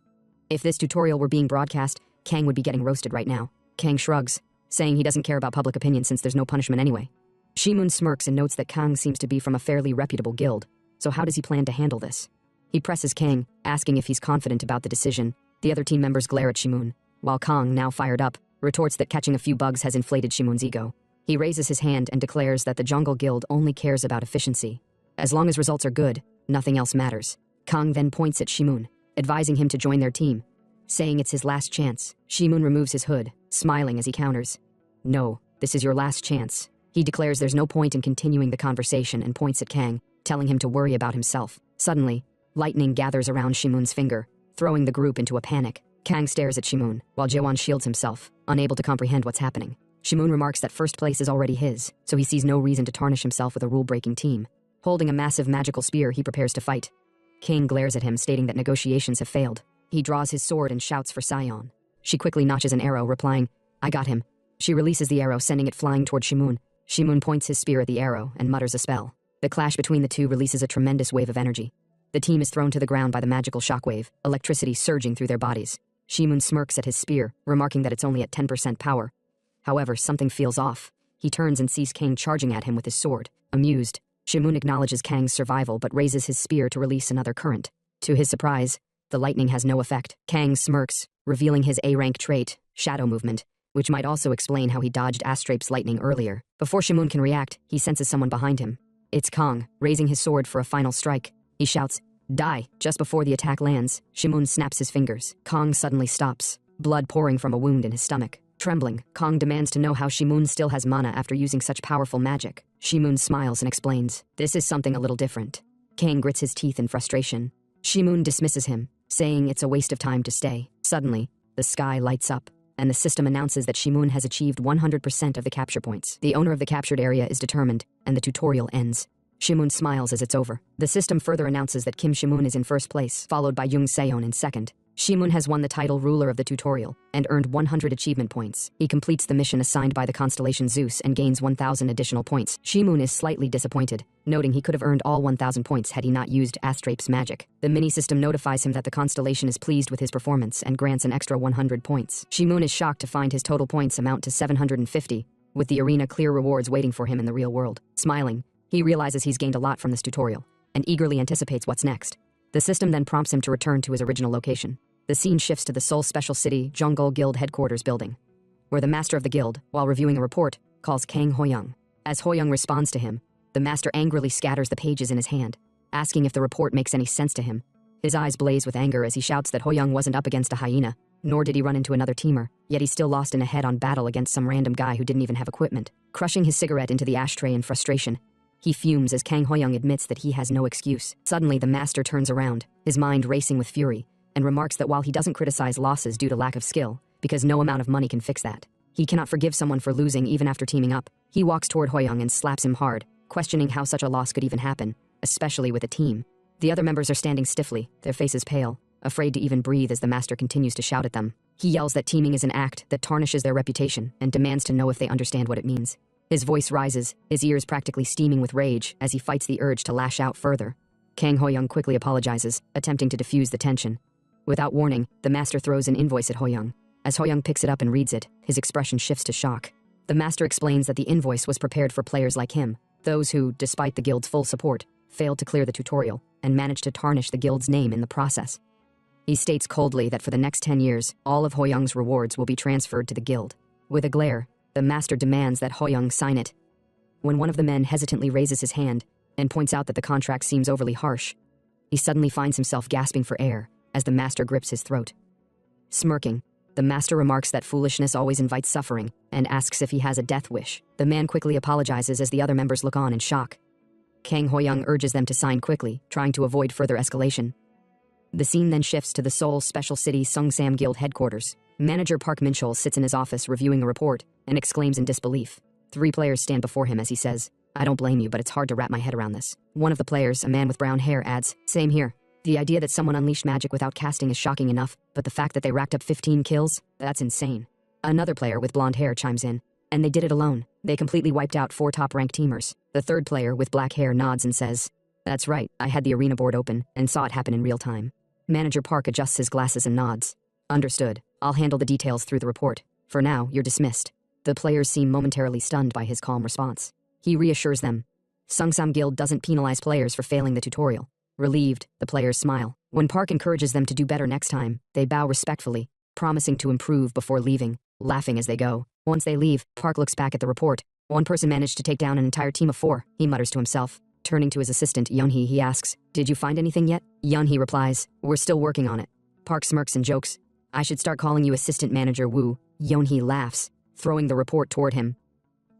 If this tutorial were being broadcast, Kang would be getting roasted right now. Kang shrugs, saying he doesn't care about public opinion since there's no punishment anyway. Shimun smirks and notes that Kang seems to be from a fairly reputable guild, so how does he plan to handle this? He presses Kang, asking if he's confident about the decision. The other team members glare at Shimun, while Kang, now fired up, retorts that catching a few bugs has inflated Shimun's ego. He raises his hand and declares that the Jungle Guild only cares about efficiency. As long as results are good, nothing else matters. Kang then points at Shimun, advising him to join their team, saying it's his last chance. Shimun removes his hood, smiling as he counters. No, this is your last chance. He declares there's no point in continuing the conversation and points at Kang, telling him to worry about himself. Suddenly, lightning gathers around Shimun's finger, throwing the group into a panic. Kang stares at Shimun, while Jaewon shields himself, unable to comprehend what's happening. Shimun remarks that first place is already his, so he sees no reason to tarnish himself with a rule-breaking team. Holding a massive magical spear, he prepares to fight. Kang glares at him, stating that negotiations have failed. He draws his sword and shouts for Saeyeon. She quickly notches an arrow, replying, I got him. She releases the arrow, sending it flying toward Shimun. Shimun points his spear at the arrow and mutters a spell. The clash between the two releases a tremendous wave of energy. The team is thrown to the ground by the magical shockwave, electricity surging through their bodies. Shimun smirks at his spear, remarking that it's only at 10% power. However, something feels off. He turns and sees Kang charging at him with his sword. Amused, Shimun acknowledges Kang's survival but raises his spear to release another current. To his surprise, the lightning has no effect. Kang smirks, revealing his A-rank trait, Shadow Movement, which might also explain how he dodged Astrape's lightning earlier. Before Shimoon can react, he senses someone behind him. It's Kong, raising his sword for a final strike. He shouts, "Die!" Just before the attack lands, Shimoon snaps his fingers. Kong suddenly stops, blood pouring from a wound in his stomach. Trembling, Kong demands to know how Shimoon still has mana after using such powerful magic. Shimoon smiles and explains, "This is something a little different." Kang grits his teeth in frustration. Shimoon dismisses him, saying it's a waste of time to stay. Suddenly, the sky lights up, and the system announces that Shimoon has achieved 100% of the capture points. The owner of the captured area is determined, and the tutorial ends. Shimoon smiles as it's over. The system further announces that Kim Shimoon is in first place, followed by Jung Seon in second. Shimoon has won the title ruler of the tutorial, and earned 100 achievement points. He completes the mission assigned by the constellation Zeus and gains 1,000 additional points. Shimoon is slightly disappointed, noting he could have earned all 1,000 points had he not used Astrape's magic. The mini-system notifies him that the constellation is pleased with his performance and grants an extra 100 points. Shimoon is shocked to find his total points amount to 750, with the arena clear rewards waiting for him in the real world. Smiling, he realizes he's gained a lot from this tutorial, and eagerly anticipates what's next. The system then prompts him to return to his original location. The scene shifts to the Seoul Special City Jonggol Guild headquarters building, where the master of the guild, while reviewing a report, calls Kang Hoyoung. As Hoyoung responds to him, the master angrily scatters the pages in his hand, asking if the report makes any sense to him. His eyes blaze with anger as he shouts that Hoyoung wasn't up against a hyena, nor did he run into another teamer, yet he's still lost in a head-on battle against some random guy who didn't even have equipment. Crushing his cigarette into the ashtray in frustration, he fumes as Kang Hoyoung admits that he has no excuse. Suddenly, the master turns around, his mind racing with fury, and remarks that while he doesn't criticize losses due to lack of skill, because no amount of money can fix that, he cannot forgive someone for losing even after teaming up. He walks toward Hoyoung and slaps him hard, questioning how such a loss could even happen, especially with a team. The other members are standing stiffly, their faces pale, afraid to even breathe as the master continues to shout at them. He yells that teaming is an act that tarnishes their reputation and demands to know if they understand what it means. His voice rises, his ears practically steaming with rage as he fights the urge to lash out further. Kang Hoyoung quickly apologizes, attempting to diffuse the tension. Without warning, the master throws an invoice at Hoyoung. As Hoyoung picks it up and reads it, his expression shifts to shock. The master explains that the invoice was prepared for players like him, those who, despite the guild's full support, failed to clear the tutorial and managed to tarnish the guild's name in the process. He states coldly that for the next 10 years, all of Hoyoung's rewards will be transferred to the guild. With a glare, the master demands that Hoyoung sign it. When one of the men hesitantly raises his hand and points out that the contract seems overly harsh, he suddenly finds himself gasping for air as the master grips his throat. Smirking, the master remarks that foolishness always invites suffering and asks if he has a death wish. The man quickly apologizes as the other members look on in shock. Kang Hoyoung urges them to sign quickly, trying to avoid further escalation. The scene then shifts to the Seoul Special City Seongsam Guild headquarters. Manager Park Minchol sits in his office reviewing a report and exclaims in disbelief. 3 players stand before him as he says, "I don't blame you, but it's hard to wrap my head around this." One of the players, a man with brown hair, adds, "Same here. The idea that someone unleashed magic without casting is shocking enough, but the fact that they racked up 15 kills, that's insane." Another player with blonde hair chimes in, "And they did it alone. They completely wiped out 4 top-ranked teamers." The third player with black hair nods and says, "That's right, I had the arena board open and saw it happen in real time." Manager Park adjusts his glasses and nods. "Understood. I'll handle the details through the report. For now, you're dismissed." The players seem momentarily stunned by his calm response. He reassures them. Seongsam Guild doesn't penalize players for failing the tutorial. Relieved, the players smile. When Park encourages them to do better next time, they bow respectfully, promising to improve before leaving, laughing as they go. Once they leave, Park looks back at the report. "One person managed to take down an entire team of 4, he mutters to himself. Turning to his assistant, Yeonhee, he asks, "Did you find anything yet?" Yeonhee replies, "We're still working on it." Park smirks and jokes, "I should start calling you Assistant Manager Woo." Yeonhee laughs, throwing the report toward him.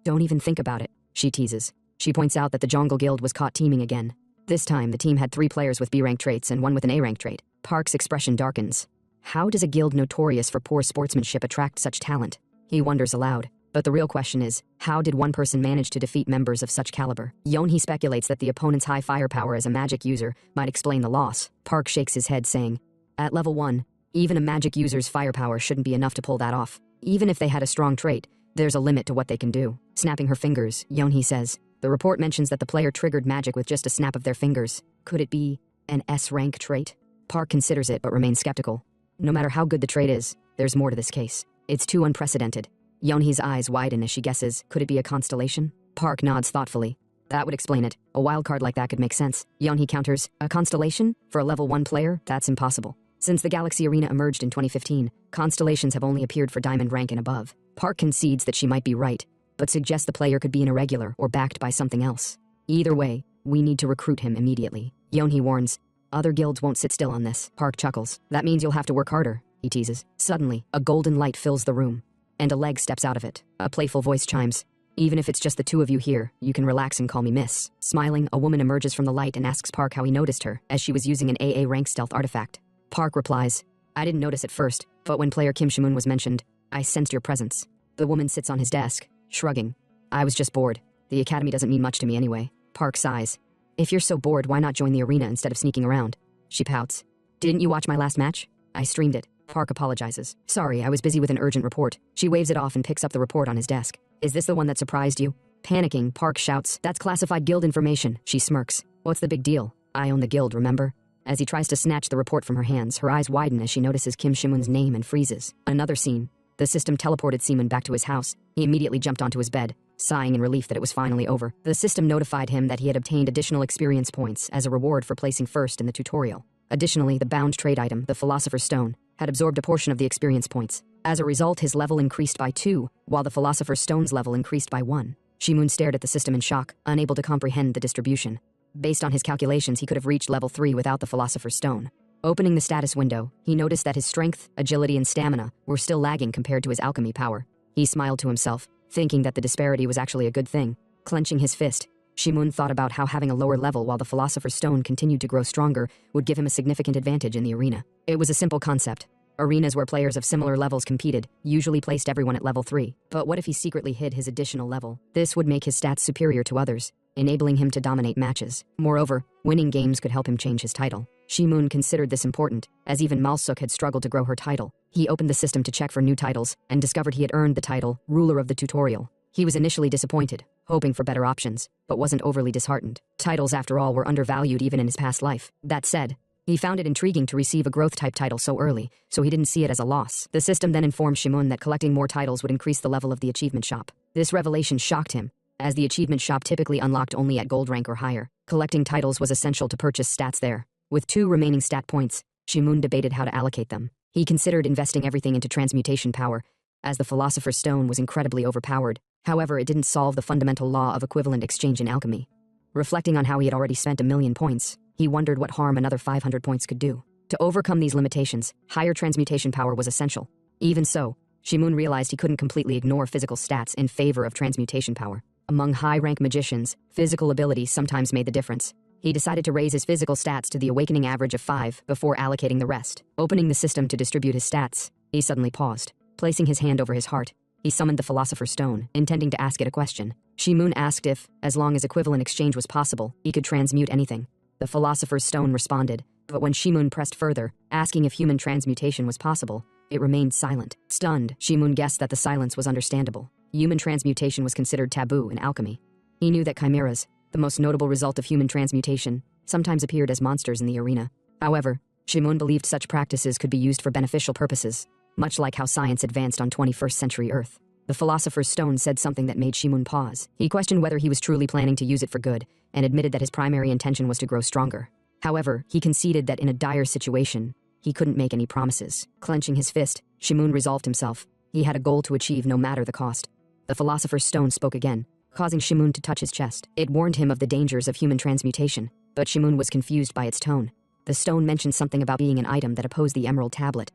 "Don't even think about it," she teases. She points out that the Jonggol Guild was caught teaming again. This time, the team had 3 players with B-rank traits and 1 with an A-rank trait. Park's expression darkens. How does a guild notorious for poor sportsmanship attract such talent? He wonders aloud. But the real question is, how did one person manage to defeat members of such caliber? Yeonhee speculates that the opponent's high firepower as a magic user might explain the loss. Park shakes his head, saying, "At level 1, even a magic user's firepower shouldn't be enough to pull that off. Even if they had a strong trait, there's a limit to what they can do." Snapping her fingers, Yeonhee says, "The report mentions that the player triggered magic with just a snap of their fingers. Could it be an S-rank trait?" Park considers it but remains skeptical. No matter how good the trait is, there's more to this case. It's too unprecedented. Yeonhee's eyes widen as she guesses, could it be a constellation? Park nods thoughtfully. That would explain it. A wild card like that could make sense. Yeonhee counters, "A constellation? For a level 1 player? That's impossible." Since the Galaxy Arena emerged in 2015, constellations have only appeared for diamond rank and above. Park concedes that she might be right, but suggests the player could be an irregular or backed by something else. Either way, we need to recruit him immediately. Yonhee warns, other guilds won't sit still on this. Park chuckles. That means you'll have to work harder, he teases. Suddenly, a golden light fills the room, and a leg steps out of it. A playful voice chimes. Even if it's just the two of you here, you can relax and call me miss. Smiling, a woman emerges from the light and asks Park how he noticed her, as she was using an AA rank stealth artifact. Park replies, I didn't notice at first, but when player Kim Shamoon was mentioned, I sensed your presence. The woman sits on his desk, shrugging. I was just bored. The academy doesn't mean much to me anyway. Park sighs. If you're so bored, why not join the arena instead of sneaking around? She pouts. Didn't you watch my last match? I streamed it. Park apologizes. Sorry, I was busy with an urgent report. She waves it off and picks up the report on his desk. Is this the one that surprised you? Panicking, Park shouts, that's classified guild information. She smirks. What's the big deal? I own the guild, remember? As he tries to snatch the report from her hands, her eyes widen as she notices Kim Shamoon's name and freezes. Another scene. The system teleported Seaman back to his house. He immediately jumped onto his bed, sighing in relief that it was finally over. The system notified him that he had obtained additional experience points as a reward for placing first in the tutorial. Additionally, the bound trade item, the Philosopher's Stone, had absorbed a portion of the experience points. As a result, his level increased by 2, while the Philosopher's Stone's level increased by 1. Shamoon stared at the system in shock, unable to comprehend the distribution. Based on his calculations, he could have reached level 3 without the Philosopher's Stone. Opening the status window, he noticed that his strength, agility, and stamina were still lagging compared to his alchemy power. He smiled to himself, thinking that the disparity was actually a good thing. Clenching his fist, Shamoon thought about how having a lower level while the Philosopher's Stone continued to grow stronger would give him a significant advantage in the arena. It was a simple concept. Arenas where players of similar levels competed usually placed everyone at level 3. But what if he secretly hid his additional level? This would make his stats superior to others, enabling him to dominate matches. Moreover, winning games could help him change his title. Shamoon considered this important, as even Malsuk had struggled to grow her title. He opened the system to check for new titles, and discovered he had earned the title, Ruler of the Tutorial. He was initially disappointed, hoping for better options, but wasn't overly disheartened. Titles, after all, were undervalued even in his past life. That said, he found it intriguing to receive a growth-type title so early, so he didn't see it as a loss. The system then informed Shamoon that collecting more titles would increase the level of the achievement shop. This revelation shocked him, as the achievement shop typically unlocked only at gold rank or higher. Collecting titles was essential to purchase stats there. With 2 remaining stat points, Shamoon debated how to allocate them. He considered investing everything into transmutation power, as the Philosopher's Stone was incredibly overpowered. However, it didn't solve the fundamental law of equivalent exchange in alchemy. Reflecting on how he had already spent 1,000,000 points, he wondered what harm another 500 points could do. To overcome these limitations, higher transmutation power was essential. Even so, Shamoon realized he couldn't completely ignore physical stats in favor of transmutation power. Among high-rank magicians, physical ability sometimes made the difference. He decided to raise his physical stats to the awakening average of 5 before allocating the rest. Opening the system to distribute his stats, he suddenly paused. Placing his hand over his heart, he summoned the Philosopher's Stone, intending to ask it a question. Shamoon asked if, as long as equivalent exchange was possible, he could transmute anything. The Philosopher's Stone responded, but when Shamoon pressed further, asking if human transmutation was possible, it remained silent. Stunned, Shamoon guessed that the silence was understandable. Human transmutation was considered taboo in alchemy. He knew that chimeras, the most notable result of human transmutation, sometimes appeared as monsters in the arena. However, Shamoon believed such practices could be used for beneficial purposes, much like how science advanced on 21st century Earth. The Philosopher's Stone said something that made Shamoon pause. He questioned whether he was truly planning to use it for good, and admitted that his primary intention was to grow stronger. However, he conceded that in a dire situation, he couldn't make any promises. Clenching his fist, Shamoon resolved himself. He had a goal to achieve no matter the cost. The Philosopher's Stone spoke again, causing Shamoon to touch his chest. It warned him of the dangers of human transmutation, but Shamoon was confused by its tone. The stone mentioned something about being an item that opposed the Emerald Tablet.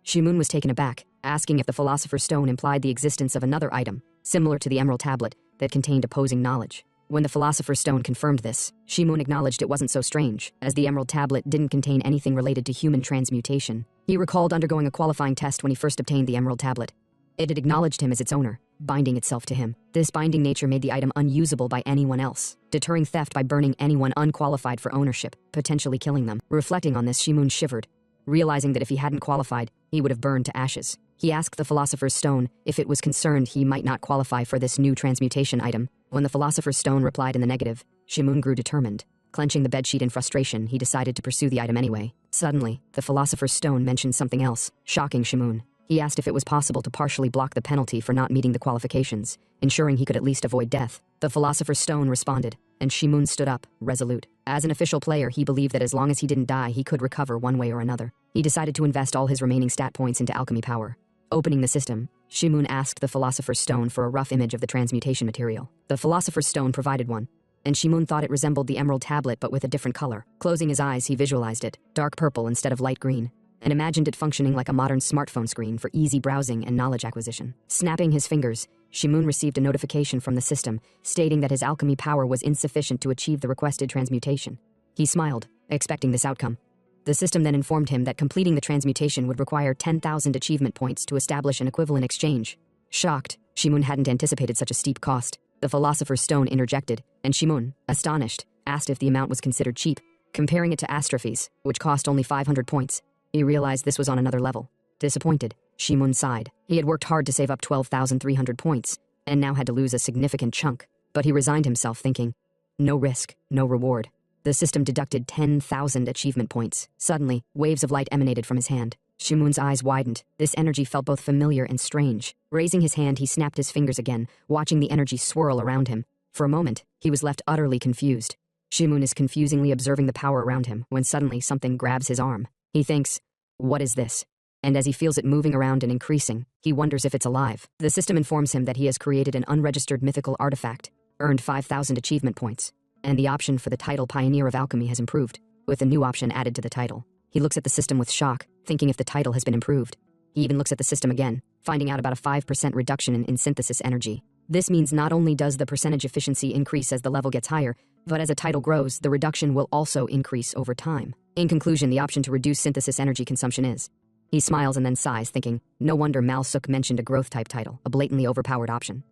Shamoon was taken aback, asking if the Philosopher's Stone implied the existence of another item, similar to the Emerald Tablet, that contained opposing knowledge. When the Philosopher's Stone confirmed this, Shamoon acknowledged it wasn't so strange, as the Emerald Tablet didn't contain anything related to human transmutation. He recalled undergoing a qualifying test when he first obtained the Emerald Tablet. It had acknowledged him as its owner, binding itself to him. This binding nature made the item unusable by anyone else, deterring theft by burning anyone unqualified for ownership, potentially killing them. Reflecting on this, Shamoon shivered, realizing that if he hadn't qualified, he would have burned to ashes. He asked the Philosopher's Stone if it was concerned he might not qualify for this new transmutation item. When the Philosopher's Stone replied in the negative, Shamoon grew determined. Clenching the bedsheet in frustration, he decided to pursue the item anyway. Suddenly, the Philosopher's Stone mentioned something else, shocking Shamoon. He asked if it was possible to partially block the penalty for not meeting the qualifications, ensuring he could at least avoid death. The Philosopher's Stone responded, and Shamoon stood up, resolute. As an official player, he believed that as long as he didn't die, he could recover one way or another. He decided to invest all his remaining stat points into alchemy power. Opening the system, Shimun asked the Philosopher's Stone for a rough image of the transmutation material. The Philosopher's Stone provided one, and Shimun thought it resembled the emerald tablet but with a different color. Closing his eyes, he visualized it, dark purple instead of light green, and imagined it functioning like a modern smartphone screen for easy browsing and knowledge acquisition. Snapping his fingers, Shimun received a notification from the system stating that his alchemy power was insufficient to achieve the requested transmutation. He smiled, expecting this outcome. The system then informed him that completing the transmutation would require 10,000 achievement points to establish an equivalent exchange. Shocked, Shimun hadn't anticipated such a steep cost. The Philosopher's Stone interjected, and Shimun, astonished, asked if the amount was considered cheap, comparing it to Astrophy's, which cost only 500 points. He realized this was on another level. Disappointed, Shimun sighed. He had worked hard to save up 12,300 points, and now had to lose a significant chunk. But he resigned himself, thinking, no risk, no reward. The system deducted 10,000 achievement points. Suddenly, waves of light emanated from his hand. Shimun's eyes widened. This energy felt both familiar and strange. Raising his hand, he snapped his fingers again, watching the energy swirl around him. For a moment, he was left utterly confused. Shimun is confusingly observing the power around him when suddenly something grabs his arm. He thinks, what is this? And as he feels it moving around and increasing, he wonders if it's alive. The system informs him that he has created an unregistered mythical artifact, earned 5,000 achievement points, and the option for the title Pioneer of Alchemy has improved, with a new option added to the title. He looks at the system with shock, thinking if the title has been improved. He even looks at the system again, finding out about a 5% reduction in synthesis energy. This means not only does the percentage efficiency increase as the level gets higher, but as a title grows, the reduction will also increase over time. In conclusion, the option to reduce synthesis energy consumption is. He smiles and then sighs, thinking, no wonder Malsuk mentioned a growth-type title, a blatantly overpowered option.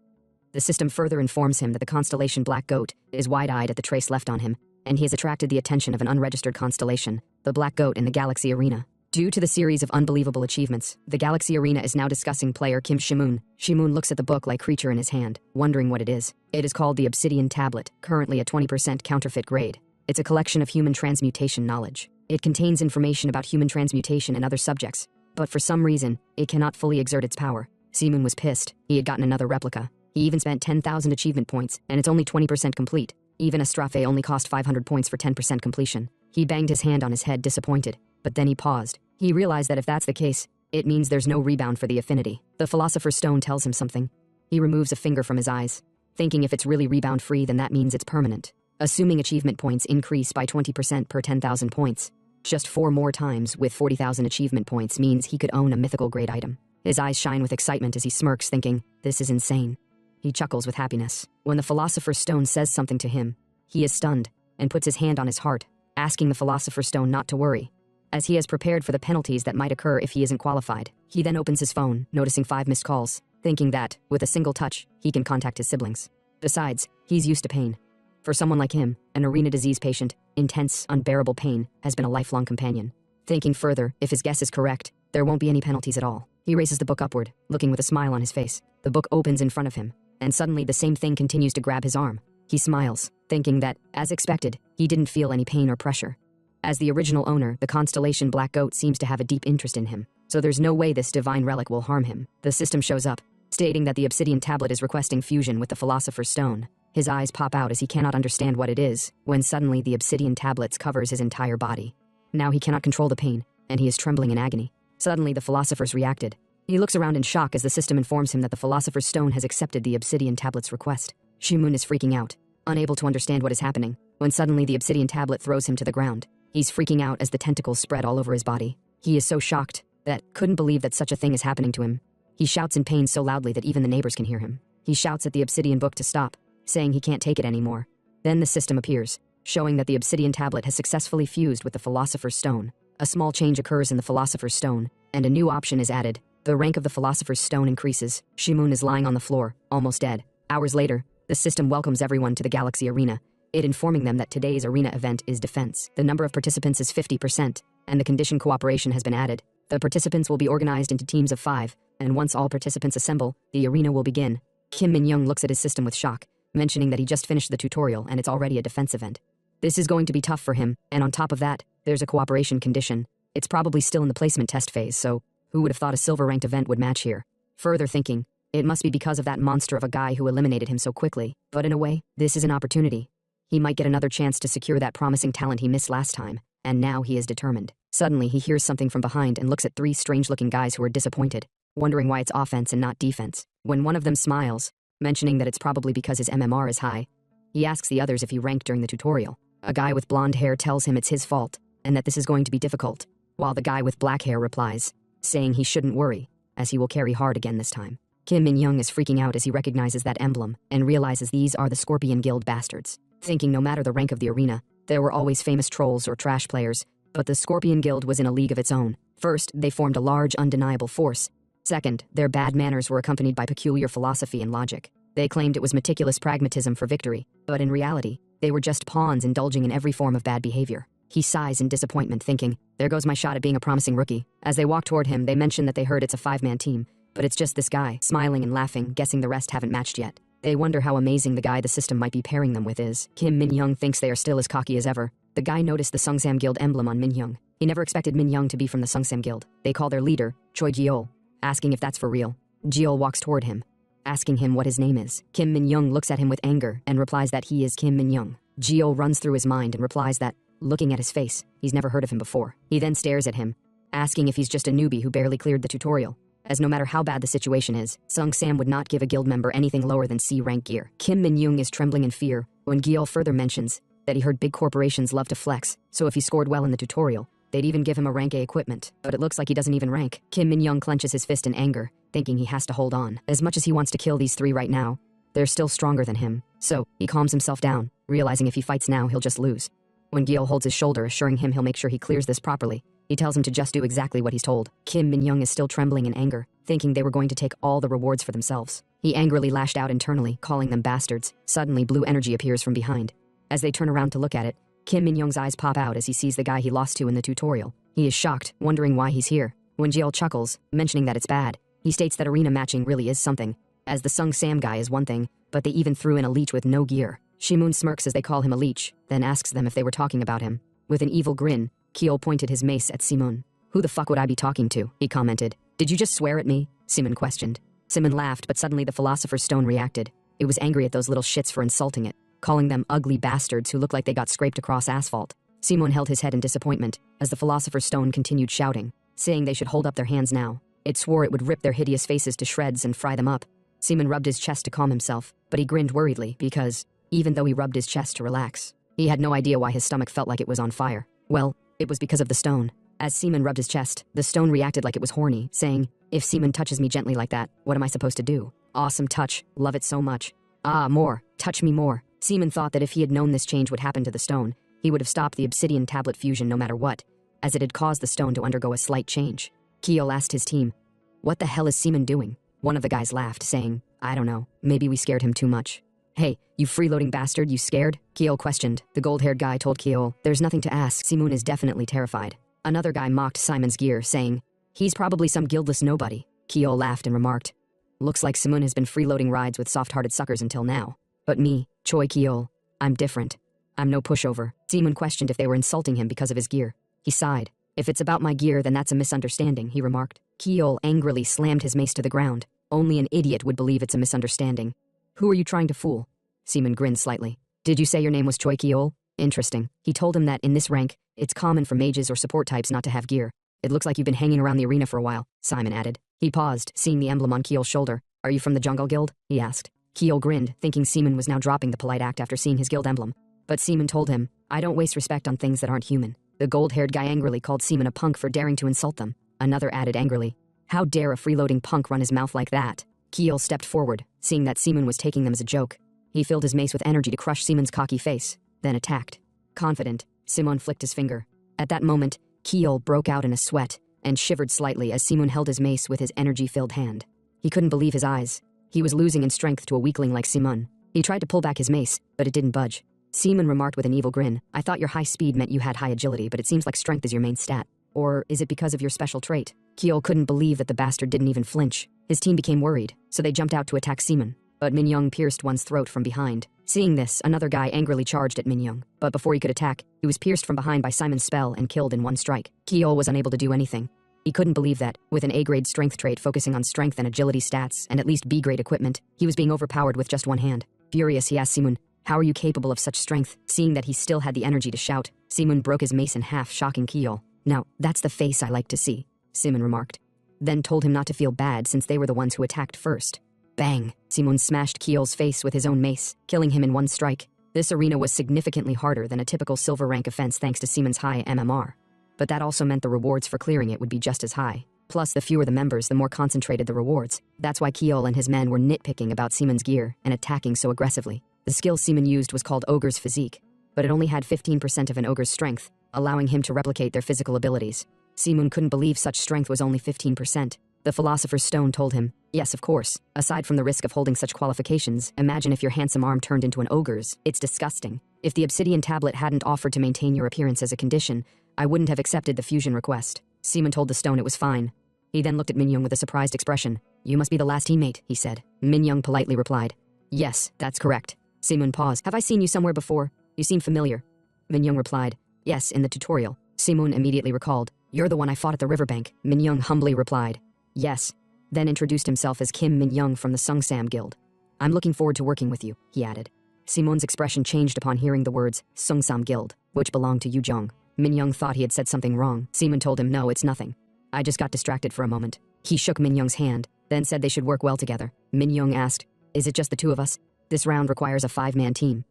The system further informs him that the constellation Black Goat is wide-eyed at the trace left on him, and he has attracted the attention of an unregistered constellation, the Black Goat in the Galaxy Arena. Due to the series of unbelievable achievements, the Galaxy Arena is now discussing player Kim Shimun. Shimun looks at the book-like creature in his hand, wondering what it is. It is called the Obsidian Tablet, currently a 20% counterfeit grade. It's a collection of human transmutation knowledge. It contains information about human transmutation and other subjects, but for some reason, it cannot fully exert its power. Shimun was pissed. He had gotten another replica. He even spent 10,000 achievement points, and it's only 20% complete. Even Astrophy only cost 500 points for 10% completion. He banged his hand on his head, disappointed, but then he paused. He realized that if that's the case, it means there's no rebound for the affinity. The Philosopher's Stone tells him something. He removes a finger from his eyes, thinking if it's really rebound-free, then that means it's permanent. Assuming achievement points increase by 20% per 10,000 points, just 4 more times with 40,000 achievement points means he could own a mythical grade item. His eyes shine with excitement as he smirks, thinking, this is insane. He chuckles with happiness. When the Philosopher's Stone says something to him, he is stunned and puts his hand on his heart, asking the Philosopher's Stone not to worry, as he has prepared for the penalties that might occur if he isn't qualified. He then opens his phone, noticing 5 missed calls, thinking that, with a single touch, he can contact his siblings. Besides, he's used to pain. For someone like him, an arena disease patient, intense, unbearable pain has been a lifelong companion. Thinking further, if his guess is correct, there won't be any penalties at all. He raises the book upward, looking with a smile on his face. The book opens in front of him, and suddenly the same thing continues to grab his arm. He smiles, thinking that, as expected, he didn't feel any pain or pressure. As the original owner, the constellation Black Goat seems to have a deep interest in him, so there's no way this divine relic will harm him. The system shows up, stating that the Obsidian Tablet is requesting fusion with the Philosopher's Stone. His eyes pop out as he cannot understand what it is, when suddenly the Obsidian Tablet covers his entire body. Now he cannot control the pain, and he is trembling in agony. Suddenly the Philosopher's reacted. He looks around in shock as the system informs him that the Philosopher's Stone has accepted the Obsidian Tablet's request. Shimun is freaking out, unable to understand what is happening, when suddenly the Obsidian Tablet throws him to the ground. He's freaking out as the tentacles spread all over his body. He is so shocked that couldn't believe that such a thing is happening to him. He shouts in pain so loudly that even the neighbors can hear him. He shouts at the Obsidian book to stop, saying he can't take it anymore. Then the system appears, showing that the Obsidian Tablet has successfully fused with the Philosopher's Stone. A small change occurs in the Philosopher's Stone, and a new option is added. The rank of the Philosopher's Stone increases. Shimun is lying on the floor, almost dead. Hours later, the system welcomes everyone to the Galaxy Arena, it informing them that today's arena event is defense. The number of participants is 50%, and the condition cooperation has been added. The participants will be organized into teams of 5, and once all participants assemble, the arena will begin. Kim Min-young looks at his system with shock, mentioning that he just finished the tutorial and it's already a defense event. This is going to be tough for him, and on top of that, there's a cooperation condition. It's probably still in the placement test phase, so who would have thought a silver-ranked event would match here? Further thinking, it must be because of that monster of a guy who eliminated him so quickly. But in a way, this is an opportunity. He might get another chance to secure that promising talent he missed last time, and now he is determined. Suddenly, he hears something from behind and looks at three strange-looking guys who are disappointed, wondering why it's offense and not defense. When one of them smiles, mentioning that it's probably because his MMR is high, he asks the others if he ranked during the tutorial. A guy with blonde hair tells him it's his fault, and that this is going to be difficult, while the guy with black hair replies, saying he shouldn't worry, as he will carry hard again this time. Kim Min-young is freaking out as he recognizes that emblem, and realizes these are the Scorpion Guild bastards. Thinking no matter the rank of the arena, there were always famous trolls or trash players, but the Scorpion Guild was in a league of its own. First, they formed a large, undeniable force. Second, their bad manners were accompanied by peculiar philosophy and logic. They claimed it was meticulous pragmatism for victory, but in reality, they were just pawns indulging in every form of bad behavior. He sighs in disappointment, thinking, there goes my shot at being a promising rookie. As they walk toward him, they mention that they heard it's a 5-man team, but it's just this guy, smiling and laughing, guessing the rest haven't matched yet. They wonder how amazing the guy the system might be pairing them with is. Kim Min-young thinks they are still as cocky as ever. The guy noticed the Sungsam Guild emblem on Min-young. He never expected Min-young to be from the Sungsam Guild. They call their leader, Choi Gyeol, asking if that's for real. Gyeol walks toward him, asking him what his name is. Kim Min-young looks at him with anger and replies that he is Kim Min-young. Gyeol runs through his mind and replies that, looking at his face, he's never heard of him before. He then stares at him, asking if he's just a newbie who barely cleared the tutorial, as no matter how bad the situation is, Sungsam would not give a guild member anything lower than C-rank gear. Kim Min-young is trembling in fear when Gyeol further mentions that he heard big corporations love to flex, so if he scored well in the tutorial, they'd even give him a rank A equipment. But it looks like he doesn't even rank. Kim Min-young clenches his fist in anger, thinking he has to hold on. As much as he wants to kill these three right now, they're still stronger than him, so he calms himself down, realizing if he fights now, he'll just lose. When Gyeol holds his shoulder, assuring him he'll make sure he clears this properly, he tells him to just do exactly what he's told. Kim Min-young is still trembling in anger, thinking they were going to take all the rewards for themselves. He angrily lashed out internally, calling them bastards. Suddenly, blue energy appears from behind. As they turn around to look at it, Kim Min-young's eyes pop out as he sees the guy he lost to in the tutorial. He is shocked, wondering why he's here. When Gyeol chuckles, mentioning that it's bad, he states that arena matching really is something, as the Sungsam guy is one thing, but they even threw in a leech with no gear. Shimoon smirks as they call him a leech, then asks them if they were talking about him. With an evil grin, Gyeol pointed his mace at Simon. Who the fuck would I be talking to? He commented. Did you just swear at me? Simon questioned. Simon laughed, but suddenly the Philosopher's Stone reacted. It was angry at those little shits for insulting it, calling them ugly bastards who looked like they got scraped across asphalt. Simon held his head in disappointment as the Philosopher's Stone continued shouting, saying they should hold up their hands now. It swore it would rip their hideous faces to shreds and fry them up. Simon rubbed his chest to calm himself, but he grinned worriedly because, even though he rubbed his chest to relax, he had no idea why his stomach felt like it was on fire. Well, it was because of the stone. As Simon rubbed his chest, the stone reacted like it was horny, saying, if Simon touches me gently like that, what am I supposed to do? Awesome touch, love it so much. Ah, more, touch me more. Simon thought that if he had known this change would happen to the stone, he would have stopped the obsidian tablet fusion no matter what, as it had caused the stone to undergo a slight change. Gyeol asked his team, what the hell is Simon doing? One of the guys laughed, saying, I don't know, maybe we scared him too much. Hey, you freeloading bastard, you scared? Gyeol questioned. The gold-haired guy told Gyeol, there's nothing to ask, Simon is definitely terrified. Another guy mocked Simon's gear, saying, he's probably some guildless nobody. Gyeol laughed and remarked, looks like Simon has been freeloading rides with soft-hearted suckers until now. But me, Choi Gyeol, I'm different. I'm no pushover. Simon questioned if they were insulting him because of his gear. He sighed. If it's about my gear, then that's a misunderstanding, he remarked. Gyeol angrily slammed his mace to the ground. Only an idiot would believe it's a misunderstanding. Who are you trying to fool? Simon grinned slightly. Did you say your name was Choi Gyeol? Interesting. He told him that in this rank, it's common for mages or support types not to have gear. It looks like you've been hanging around the arena for a while, Simon added. He paused, seeing the emblem on Gyeol's shoulder. Are you from the Jungle Guild? He asked. Gyeol grinned, thinking Simon was now dropping the polite act after seeing his guild emblem. But Simon told him, I don't waste respect on things that aren't human. The gold-haired guy angrily called Simon a punk for daring to insult them. Another added angrily, how dare a freeloading punk run his mouth like that? Gyeol stepped forward, seeing that Simon was taking them as a joke. He filled his mace with energy to crush Simon's cocky face, then attacked. Confident, Simon flicked his finger. At that moment, Gyeol broke out in a sweat and shivered slightly as Simon held his mace with his energy-filled hand. He couldn't believe his eyes. He was losing in strength to a weakling like Simon. He tried to pull back his mace, but it didn't budge. Simon remarked with an evil grin, I thought your high speed meant you had high agility, but it seems like strength is your main stat. Or is it because of your special trait? Gyeol couldn't believe that the bastard didn't even flinch. His team became worried, so they jumped out to attack Simon. But Min-young pierced one's throat from behind. Seeing this, another guy angrily charged at Min-young. But before he could attack, he was pierced from behind by Simon's spell and killed in one strike. Gyeol was unable to do anything. He couldn't believe that, with an A-grade strength trait focusing on strength and agility stats and at least B-grade equipment, he was being overpowered with just one hand. Furious, he asked Simon, how are you capable of such strength? Seeing that he still had the energy to shout, Simon broke his mace in half, shocking Gyeol. Now, that's the face I like to see, Simon remarked. Then told him not to feel bad since they were the ones who attacked first. Bang! Simon smashed Kiel's face with his own mace, killing him in one strike. This arena was significantly harder than a typical silver rank offense thanks to Simon's high MMR. But that also meant the rewards for clearing it would be just as high. Plus, the fewer the members, the more concentrated the rewards. That's why Kiel and his men were nitpicking about Simon's gear and attacking so aggressively. The skill Simon used was called Ogre's Physique, but it only had 15% of an ogre's strength, allowing him to replicate their physical abilities. Simon couldn't believe such strength was only 15%. The Philosopher's Stone told him, yes, of course. Aside from the risk of holding such qualifications, imagine if your handsome arm turned into an ogre's. It's disgusting. If the obsidian tablet hadn't offered to maintain your appearance as a condition, I wouldn't have accepted the fusion request. Simon told the stone it was fine. He then looked at Minyoung with a surprised expression. You must be the last teammate, he said. Minyoung politely replied. Yes, that's correct. Simon paused. Have I seen you somewhere before? You seem familiar. Minyoung replied. Yes, in the tutorial. Simon immediately recalled. You're the one I fought at the riverbank. Minyoung humbly replied. Yes. Then introduced himself as Kim Minyoung from the Sungsam Guild. I'm looking forward to working with you, he added. Simon's expression changed upon hearing the words Sungsam Guild, which belonged to Yujong. Minyoung thought he had said something wrong. Simon told him, no, it's nothing. I just got distracted for a moment. He shook Minyoung's hand, then said they should work well together. Minyoung asked, is it just the two of us? This round requires a 5-man team.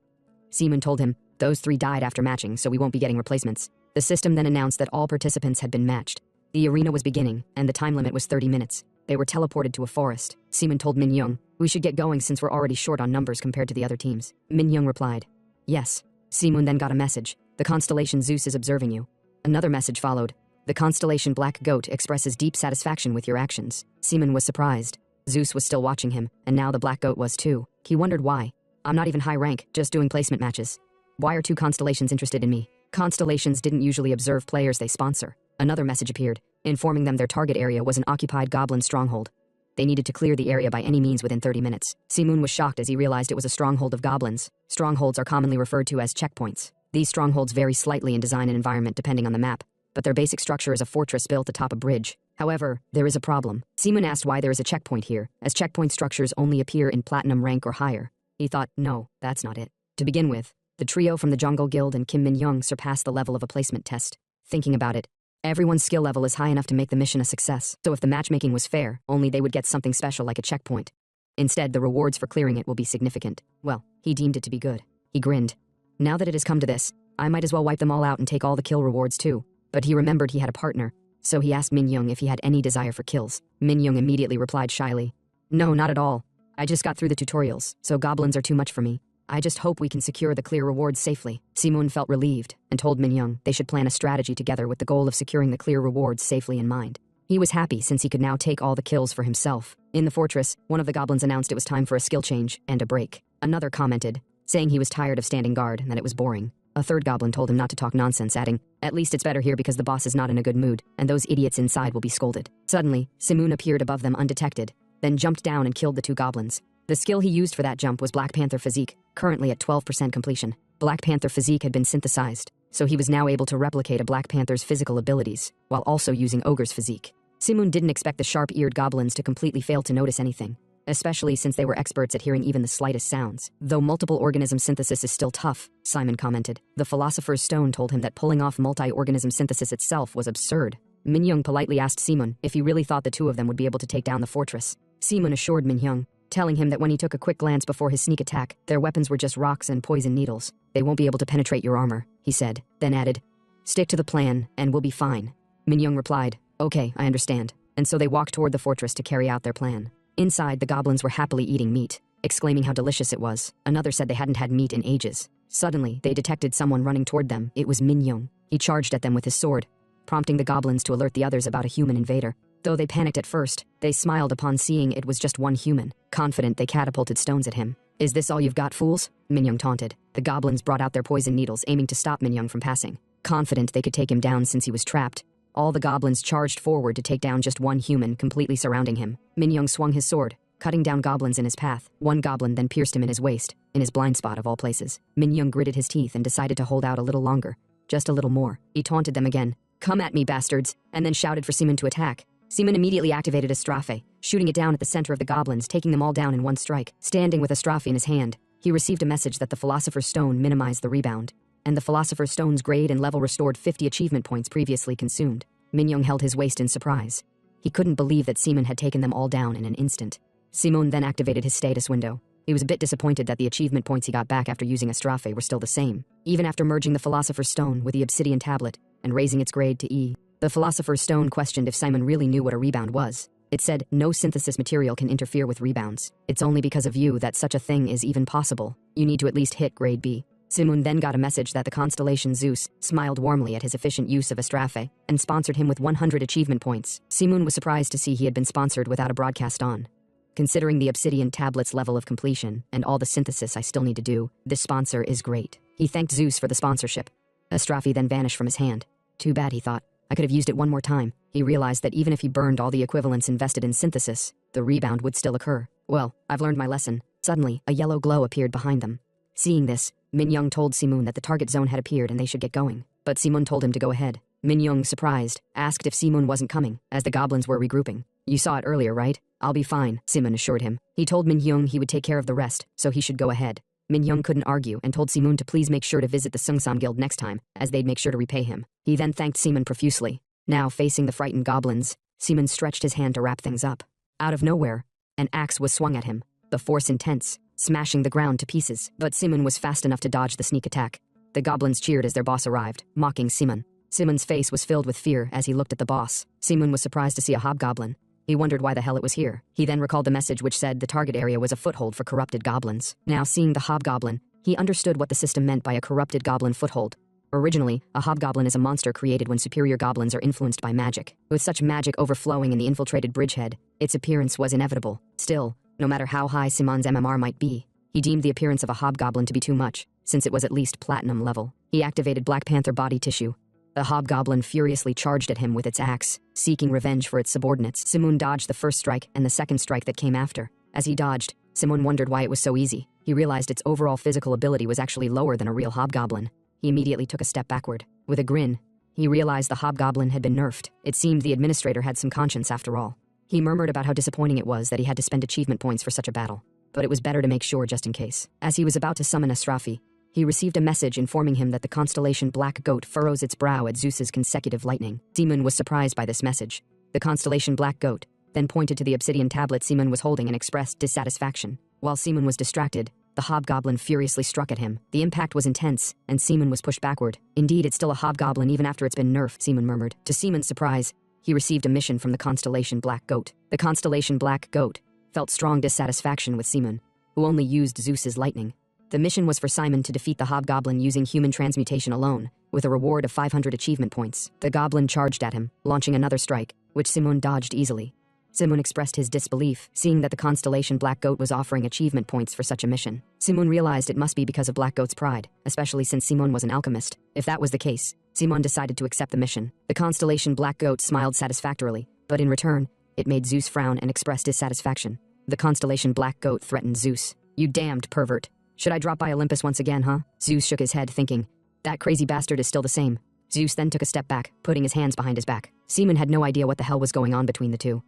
Simon told him, those 3 died after matching, so we won't be getting replacements. The system then announced that all participants had been matched. The arena was beginning, and the time limit was 30 minutes. They were teleported to a forest. Simon told Minyoung, we should get going since we're already short on numbers compared to the other teams. Minyoung replied, yes. Simon then got a message. The constellation Zeus is observing you. Another message followed. The constellation Black Goat expresses deep satisfaction with your actions. Simon was surprised. Zeus was still watching him, and now the Black Goat was too. He wondered why. I'm not even high rank, just doing placement matches. Why are 2 constellations interested in me? Constellations didn't usually observe players they sponsor. Another message appeared, informing them their target area was an occupied goblin stronghold. They needed to clear the area by any means within 30 minutes. Simon was shocked as he realized it was a stronghold of goblins. Strongholds are commonly referred to as checkpoints. These strongholds vary slightly in design and environment depending on the map, but their basic structure is a fortress built atop a bridge. However, there is a problem. Simon asked why there is a checkpoint here, as checkpoint structures only appear in platinum rank or higher. He thought, no, that's not it. To begin with, the trio from the Jungle Guild and Kim Minyoung surpassed the level of a placement test. Thinking about it, everyone's skill level is high enough to make the mission a success, so if the matchmaking was fair, only they would get something special like a checkpoint. Instead, the rewards for clearing it will be significant. Well, he deemed it to be good. He grinned. Now that it has come to this, I might as well wipe them all out and take all the kill rewards too. But he remembered he had a partner, so he asked Minyoung if he had any desire for kills. Minyoung immediately replied shyly, no, not at all. I just got through the tutorials, so goblins are too much for me. I just hope we can secure the clear rewards safely. Simon felt relieved and told Minyoung they should plan a strategy together with the goal of securing the clear rewards safely in mind. He was happy since he could now take all the kills for himself. In the fortress, one of the goblins announced it was time for a skill change and a break. Another commented, saying he was tired of standing guard and that it was boring. A third goblin told him not to talk nonsense, adding, at least it's better here because the boss is not in a good mood, and those idiots inside will be scolded. Suddenly, Simon appeared above them undetected, then jumped down and killed the 2 goblins. The skill he used for that jump was Black Panther Physique, currently at 12% completion. Black Panther Physique had been synthesized, so he was now able to replicate a Black Panther's physical abilities, while also using Ogre's Physique. Simon didn't expect the sharp-eared goblins to completely fail to notice anything, especially since they were experts at hearing even the slightest sounds. Though multiple organism synthesis is still tough, Simon commented. The Philosopher's Stone told him that pulling off multi-organism synthesis itself was absurd. Minyoung politely asked Simon if he really thought the 2 of them would be able to take down the fortress. Simon assured Minyoung, telling him that when he took a quick glance before his sneak attack, their weapons were just rocks and poison needles. They won't be able to penetrate your armor, he said, then added, stick to the plan, and we'll be fine. Minyoung replied, okay, I understand. And so they walked toward the fortress to carry out their plan. Inside, the goblins were happily eating meat, exclaiming how delicious it was. Another said they hadn't had meat in ages. Suddenly, they detected someone running toward them. It was Minyoung. He charged at them with his sword, prompting the goblins to alert the others about a human invader. Though they panicked at first, they smiled upon seeing it was just one human. Confident, they catapulted stones at him. Is this all you've got, fools? Minyoung taunted. The goblins brought out their poison needles, aiming to stop Minyoung from passing. Confident they could take him down since he was trapped, all the goblins charged forward to take down just one human, completely surrounding him. Minyoung swung his sword, cutting down goblins in his path. One goblin then pierced him in his waist, in his blind spot of all places. Minyoung gritted his teeth and decided to hold out a little longer, just a little more. He taunted them again. Come at me, bastards, and then shouted for Simon to attack. Simon immediately activated a Strafe, shooting it down at the center of the goblins, taking them all down in one strike. Standing with a Strafe in his hand, he received a message that the Philosopher's Stone minimized the rebound. and the Philosopher's Stone's grade and level restored 50 achievement points previously consumed. Minyoung held his waist in surprise. He couldn't believe that Simon had taken them all down in an instant. Simon then activated his status window. He was a bit disappointed that the achievement points he got back after using Astrafe were still the same, even after merging the Philosopher's Stone with the Obsidian Tablet and raising its grade to E. The Philosopher's Stone questioned if Simon really knew what a rebound was. It said, no synthesis material can interfere with rebounds. It's only because of you that such a thing is even possible. You need to at least hit grade B. Simon then got a message that the constellation Zeus smiled warmly at his efficient use of Astrafe and sponsored him with 100 achievement points. Simon was surprised to see he had been sponsored without a broadcast on. Considering the Obsidian Tablet's level of completion and all the synthesis I still need to do, this sponsor is great. He thanked Zeus for the sponsorship. Astrafe then vanished from his hand. Too bad, he thought. I could have used it one more time. He realized that even if he burned all the equivalents invested in synthesis, the rebound would still occur. Well, I've learned my lesson. Suddenly, a yellow glow appeared behind them. Seeing this, Minyoung told Simon that the target zone had appeared and they should get going. But Simon told him to go ahead. Minyoung, surprised, asked if Simon wasn't coming, as the goblins were regrouping. You saw it earlier, right? I'll be fine, Simon assured him. He told Minyoung he would take care of the rest, so he should go ahead. Minyoung couldn't argue and told Simon to please make sure to visit the Sungsam Guild next time, as they'd make sure to repay him. He then thanked Simon profusely. Now, facing the frightened goblins, Simon stretched his hand to wrap things up. Out of nowhere, an axe was swung at him, the force intense, smashing the ground to pieces, but Simon was fast enough to dodge the sneak attack. The goblins cheered as their boss arrived, mocking Simon. Simon's face was filled with fear as he looked at the boss. Simon was surprised to see a hobgoblin. He wondered why the hell it was here. He then recalled the message which said the target area was a foothold for corrupted goblins. Now, seeing the hobgoblin, he understood what the system meant by a corrupted goblin foothold. Originally, a hobgoblin is a monster created when superior goblins are influenced by magic. With such magic overflowing in the infiltrated bridgehead, its appearance was inevitable. Still, no matter how high Simon's MMR might be, he deemed the appearance of a hobgoblin to be too much, since it was at least platinum level. He activated Black Panther body tissue. The hobgoblin furiously charged at him with its axe, seeking revenge for its subordinates. Simon dodged the first strike and the second strike that came after. As he dodged, Simon wondered why it was so easy. He realized its overall physical ability was actually lower than a real hobgoblin. He immediately took a step backward. With a grin, he realized the hobgoblin had been nerfed. It seemed the administrator had some conscience after all. He murmured about how disappointing it was that he had to spend achievement points for such a battle. But it was better to make sure just in case. As he was about to summon Astrafe, he received a message informing him that the constellation Black Goat furrows its brow at Zeus's consecutive lightning. Simon was surprised by this message. The constellation Black Goat then pointed to the obsidian tablet Simon was holding and expressed dissatisfaction. While Simon was distracted, the hobgoblin furiously struck at him. The impact was intense, and Simon was pushed backward. Indeed, it's still a hobgoblin even after it's been nerfed, Simon murmured. To Simon's surprise, he received a mission from the constellation Black Goat. The constellation Black Goat felt strong dissatisfaction with Simon, who only used Zeus's lightning. The mission was for Simon to defeat the hobgoblin using human transmutation alone, with a reward of 500 achievement points. The goblin charged at him, launching another strike, which Simon dodged easily. Simon expressed his disbelief, seeing that the constellation Black Goat was offering achievement points for such a mission. Simon realized it must be because of Black Goat's pride, especially since Simon was an alchemist. If that was the case, Simon decided to accept the mission. The constellation Black Goat smiled satisfactorily, but in return, it made Zeus frown and expressed dissatisfaction. The constellation Black Goat threatened Zeus. You damned pervert. Should I drop by Olympus once again, huh? Zeus shook his head, thinking, that crazy bastard is still the same. Zeus then took a step back, putting his hands behind his back. Simon had no idea what the hell was going on between the two.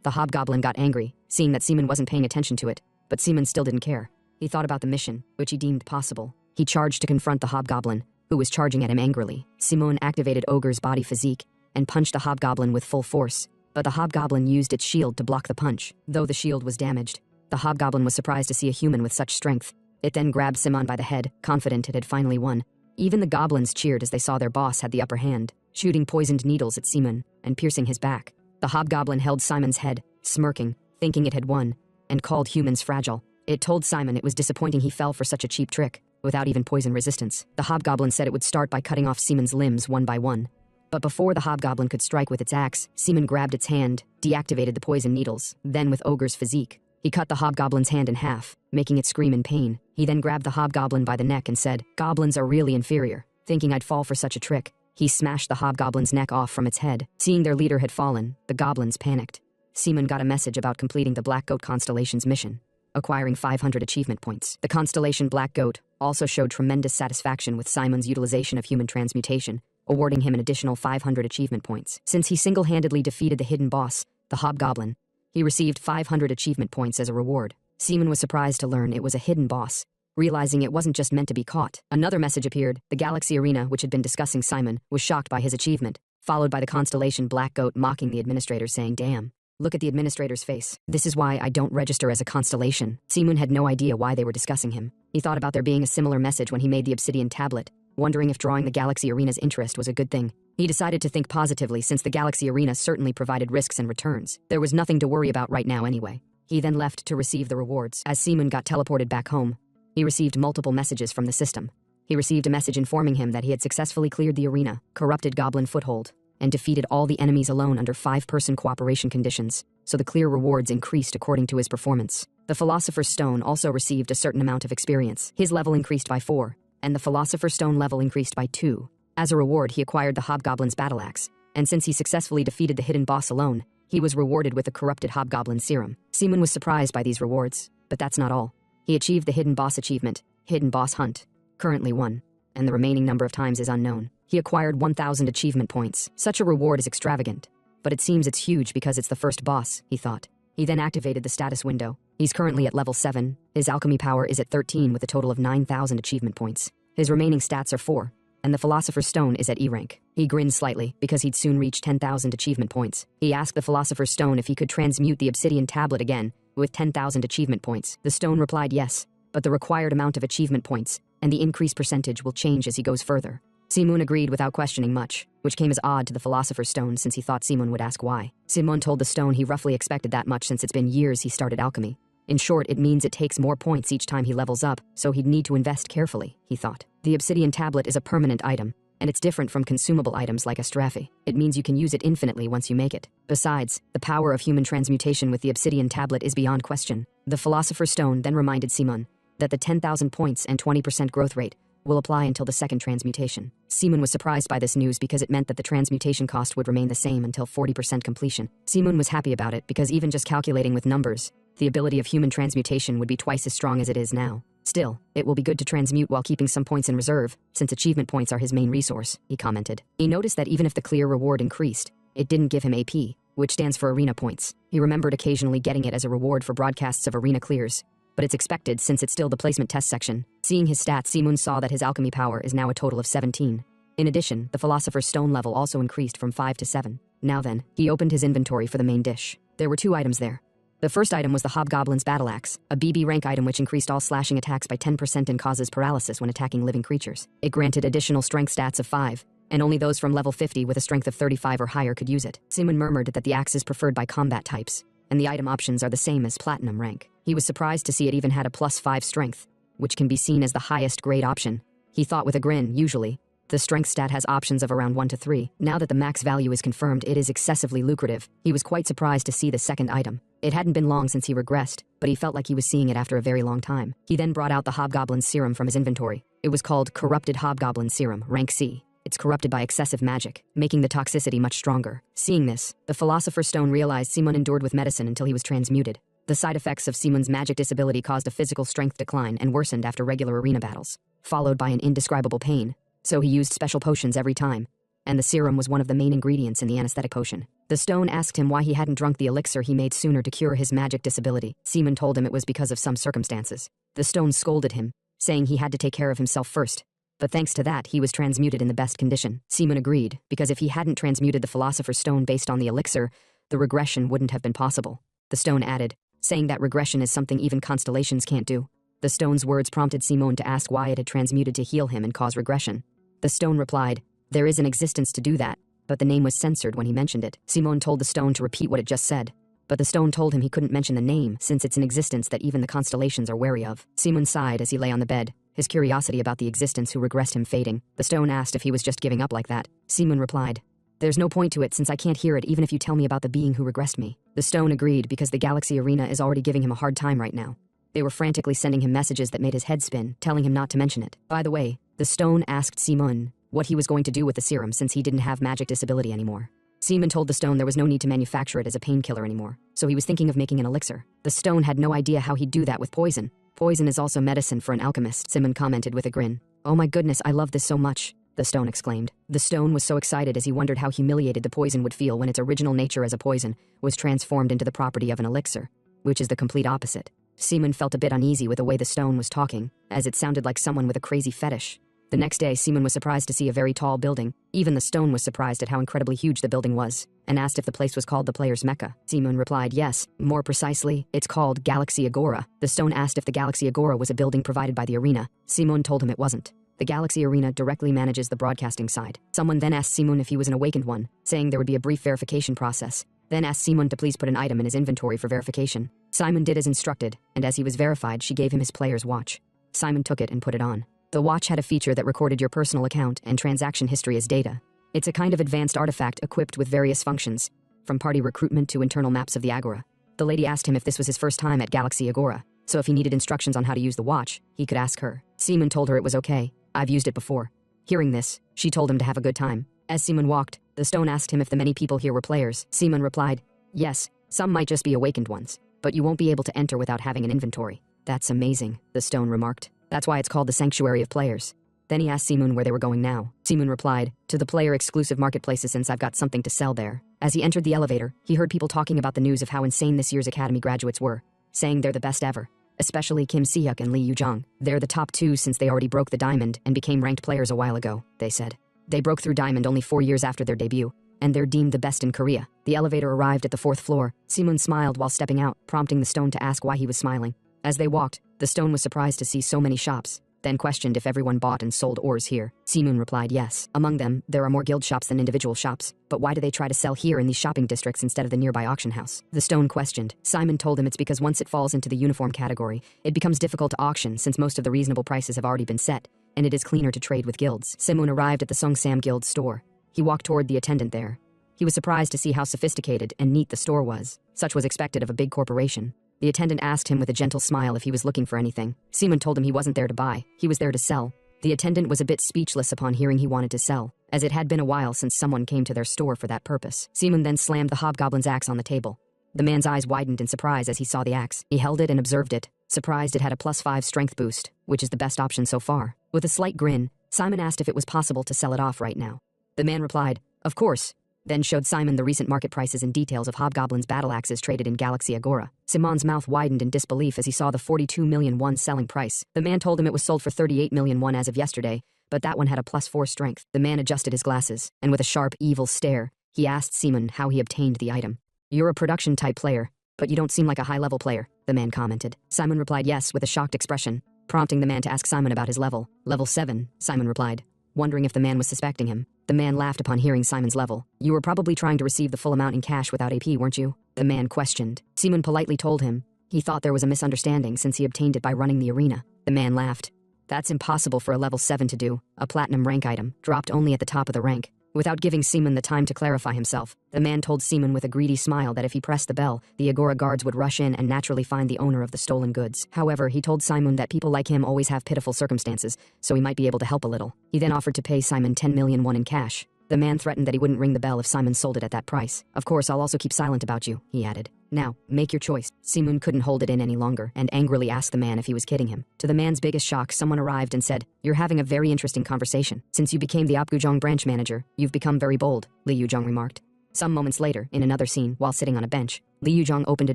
The hobgoblin got angry, seeing that Simon wasn't paying attention to it, but Simon still didn't care. He thought about the mission, which he deemed possible. He charged to confront the hobgoblin, who was charging at him angrily. Simon activated Ogre's body physique and punched the hobgoblin with full force, but the hobgoblin used its shield to block the punch. Though the shield was damaged, the hobgoblin was surprised to see a human with such strength. It then grabbed Simon by the head, confident it had finally won. Even the goblins cheered as they saw their boss had the upper hand, shooting poisoned needles at Simon and piercing his back. The hobgoblin held Simon's head, smirking, thinking it had won, and called humans fragile. It told Simon it was disappointing he fell for such a cheap trick, without even poison resistance. The hobgoblin said it would start by cutting off Simon's limbs one by one. But before the hobgoblin could strike with its axe, Simon grabbed its hand, deactivated the poison needles, then with Ogre's physique, he cut the hobgoblin's hand in half, making it scream in pain. He then grabbed the hobgoblin by the neck and said, goblins are really inferior. Thinking I'd fall for such a trick, he smashed the hobgoblin's neck off from its head. Seeing their leader had fallen, the goblins panicked. Simon got a message about completing the Black Goat constellation's mission, acquiring 500 achievement points. The constellation Black Goat also showed tremendous satisfaction with Simon's utilization of human transmutation, awarding him an additional 500 achievement points. Since he single-handedly defeated the hidden boss, the hobgoblin, he received 500 achievement points as a reward. Simon was surprised to learn it was a hidden boss, realizing it wasn't just meant to be caught. Another message appeared. The Galaxy Arena, which had been discussing Simon, was shocked by his achievement, followed by the constellation Black Goat mocking the administrator, saying, "Damn. Look at the administrator's face. This is why I don't register as a constellation." Simun had no idea why they were discussing him. He thought about there being a similar message when he made the obsidian tablet, wondering if drawing the Galaxy Arena's interest was a good thing. He decided to think positively since the Galaxy Arena certainly provided risks and returns. There was nothing to worry about right now anyway. He then left to receive the rewards. As Simun got teleported back home, he received multiple messages from the system. He received a message informing him that he had successfully cleared the arena, corrupted Goblin Foothold, and defeated all the enemies alone under 5-person cooperation conditions, so the clear rewards increased according to his performance. The Philosopher's Stone also received a certain amount of experience. His level increased by 4, and the Philosopher's Stone level increased by 2. As a reward, he acquired the Hobgoblin's Battle Axe, and since he successfully defeated the hidden boss alone, he was rewarded with the corrupted Hobgoblin Serum. Simun was surprised by these rewards, but that's not all. He achieved the hidden boss achievement, Hidden Boss Hunt, currently 1, and the remaining number of times is unknown. He acquired 1,000 achievement points. Such a reward is extravagant, but it seems it's huge because it's the first boss, he thought. He then activated the status window. He's currently at level 7. His alchemy power is at 13 with a total of 9,000 achievement points. His remaining stats are 4, and the Philosopher's Stone is at E rank. He grinned slightly because he'd soon reach 10,000 achievement points. He asked the Philosopher's Stone if he could transmute the obsidian tablet again with 10,000 achievement points. The stone replied yes, but the required amount of achievement points and the increased percentage will change as he goes further. Simun agreed without questioning much, which came as odd to the Philosopher's Stone since he thought Simun would ask why. Simun told the stone he roughly expected that much since it's been years he started alchemy. In short, it means it takes more points each time he levels up, so he'd need to invest carefully, he thought. The obsidian tablet is a permanent item, and it's different from consumable items like a strophe. It means you can use it infinitely once you make it. Besides, the power of human transmutation with the obsidian tablet is beyond question. The Philosopher's Stone then reminded Simun that the 10,000 points and 20% growth rate will apply until the second transmutation. Simun was surprised by this news because it meant that the transmutation cost would remain the same until 40% completion. Simun was happy about it because even just calculating with numbers, the ability of human transmutation would be twice as strong as it is now. Still, it will be good to transmute while keeping some points in reserve, since achievement points are his main resource, he commented. He noticed that even if the clear reward increased, it didn't give him AP, which stands for arena points. He remembered occasionally getting it as a reward for broadcasts of arena clears, but it's expected since it's still the placement test section. Seeing his stats, Simun saw that his alchemy power is now a total of 17. In addition, the Philosopher's Stone level also increased from 5 to 7. Now then, he opened his inventory for the main dish. There were 2 items there. The first item was the Hobgoblin's Battle Axe, a BB rank item which increased all slashing attacks by 10% and causes paralysis when attacking living creatures. It granted additional strength stats of 5, and only those from level 50 with a strength of 35 or higher could use it. Simun murmured that the axe is preferred by combat types, and the item options are the same as Platinum rank. He was surprised to see it even had a +5 strength, which can be seen as the highest grade option. He thought with a grin, usually, the strength stat has options of around 1 to 3. Now that the max value is confirmed, it is excessively lucrative. He was quite surprised to see the second item. It hadn't been long since he regressed, but he felt like he was seeing it after a very long time. He then brought out the Hobgoblin's Serum from his inventory. It was called Corrupted Hobgoblin Serum, rank C. It's corrupted by excessive magic, making the toxicity much stronger. Seeing this, the Philosopher's Stone realized Simun endured with medicine until he was transmuted. The side effects of Simun's magic disability caused a physical strength decline and worsened after regular arena battles, followed by an indescribable pain. So he used special potions every time, and the serum was one of the main ingredients in the anesthetic potion. The stone asked him why he hadn't drunk the elixir he made sooner to cure his magic disability. Simun told him it was because of some circumstances. The stone scolded him, saying he had to take care of himself first, but thanks to that he was transmuted in the best condition. Simun agreed, because if he hadn't transmuted the Philosopher's Stone based on the elixir, the regression wouldn't have been possible. The stone added, saying that regression is something even constellations can't do. The stone's words prompted Simun to ask why it had transmuted to heal him and cause regression. The stone replied, there is an existence to do that, but the name was censored when he mentioned it. Simun told the stone to repeat what it just said, but the stone told him he couldn't mention the name since it's an existence that even the constellations are wary of. Simun sighed as he lay on the bed, his curiosity about the existence who regressed him fading. The stone asked if he was just giving up like that. Simun replied, there's no point to it since I can't hear it even if you tell me about the being who regressed me. The stone agreed because the Galaxy Arena is already giving him a hard time right now. They were frantically sending him messages that made his head spin, telling him not to mention it. By the way, the stone asked Simun what he was going to do with the serum since he didn't have magic disability anymore. Simun told the stone there was no need to manufacture it as a painkiller anymore, so he was thinking of making an elixir. The stone had no idea how he'd do that with poison. Poison is also medicine for an alchemist, Simun commented with a grin. Oh my goodness, I love this so much, the stone exclaimed. The stone was so excited as he wondered how humiliated the poison would feel when its original nature as a poison was transformed into the property of an elixir, which is the complete opposite. Simon felt a bit uneasy with the way the stone was talking, as it sounded like someone with a crazy fetish. The next day, Simon was surprised to see a very tall building. Even the stone was surprised at how incredibly huge the building was, and asked if the place was called the player's Mecca. Simon replied yes, more precisely, it's called Galaxy Agora. The stone asked if the Galaxy Agora was a building provided by the arena. Simon told him it wasn't. The Galaxy Arena directly manages the broadcasting side. Someone then asked Simon if he was an awakened one, saying there would be a brief verification process. Then asked Simon to please put an item in his inventory for verification. Simon did as instructed, and as he was verified, she gave him his player's watch. Simon took it and put it on. The watch had a feature that recorded your personal account and transaction history as data. It's a kind of advanced artifact equipped with various functions, from party recruitment to internal maps of the Agora. The lady asked him if this was his first time at Galaxy Agora, so if he needed instructions on how to use the watch, he could ask her. Simon told her it was okay. I've used it before. Hearing this, she told him to have a good time. As Simon walked, the stone asked him if the many people here were players. Simon replied, yes, some might just be awakened ones, but you won't be able to enter without having an inventory. That's amazing, the stone remarked. That's why it's called the Sanctuary of Players. Then he asked Simon where they were going now. Simon replied, to the player-exclusive marketplaces since I've got something to sell there. As he entered the elevator, he heard people talking about the news of how insane this year's Academy graduates were, saying they're the best ever. Especially Kim Se-hyuk and Lee Yu-jong. They're the top two since they already broke the diamond and became ranked players a while ago, they said. They broke through diamond only 4 years after their debut, and they're deemed the best in Korea. The elevator arrived at the 4th floor. Simon smiled while stepping out, prompting the stone to ask why he was smiling. As they walked, the stone was surprised to see so many shops, then questioned if everyone bought and sold ores here. Simon replied yes. Among them, there are more guild shops than individual shops, but why do they try to sell here in these shopping districts instead of the nearby auction house? The stone questioned. Simon told him it's because once it falls into the uniform category, it becomes difficult to auction since most of the reasonable prices have already been set, and it is cleaner to trade with guilds. Simon arrived at the Seongsam Guild store. He walked toward the attendant there. He was surprised to see how sophisticated and neat the store was. Such was expected of a big corporation. The attendant asked him with a gentle smile if he was looking for anything. Simon told him he wasn't there to buy, he was there to sell. The attendant was a bit speechless upon hearing he wanted to sell, as it had been a while since someone came to their store for that purpose. Simon then slammed the hobgoblin's axe on the table. The man's eyes widened in surprise as he saw the axe. He held it and observed it, surprised it had a +5 strength boost, which is the best option so far. With a slight grin, Simon asked if it was possible to sell it off right now. The man replied, of course, then showed Simon the recent market prices and details of Hobgoblin's battle axes traded in Galaxy Agora. Simon's mouth widened in disbelief as he saw the 42 million won selling price. The man told him it was sold for 38 million won as of yesterday, but that one had a +4 strength. The man adjusted his glasses, and with a sharp, evil stare, he asked Simon how he obtained the item. You're a production-type player, but you don't seem like a high-level player, the man commented. Simon replied yes with a shocked expression, prompting the man to ask Simon about his level. Level 7, Simon replied, wondering if the man was suspecting him. The man laughed upon hearing Simon's level. You were probably trying to receive the full amount in cash without AP, weren't you? The man questioned. Simon politely told him he thought there was a misunderstanding since he obtained it by running the arena. The man laughed. That's impossible for a level 7 to do, a platinum rank item, dropped only at the top of the rank. Without giving Simon the time to clarify himself, the man told Simon with a greedy smile that if he pressed the bell, the Agora guards would rush in and naturally find the owner of the stolen goods. However, he told Simon that people like him always have pitiful circumstances, so he might be able to help a little. He then offered to pay Simon 10 million won in cash. The man threatened that he wouldn't ring the bell if Simon sold it at that price. Of course, I'll also keep silent about you, he added. Now, make your choice. Simon couldn't hold it in any longer and angrily asked the man if he was kidding him. To the man's biggest shock, someone arrived and said, You're having a very interesting conversation. Since you became the Apgujeong branch manager, you've become very bold, Lee Yu-jong remarked. Some moments later, in another scene, while sitting on a bench, Lee Yu-jong opened a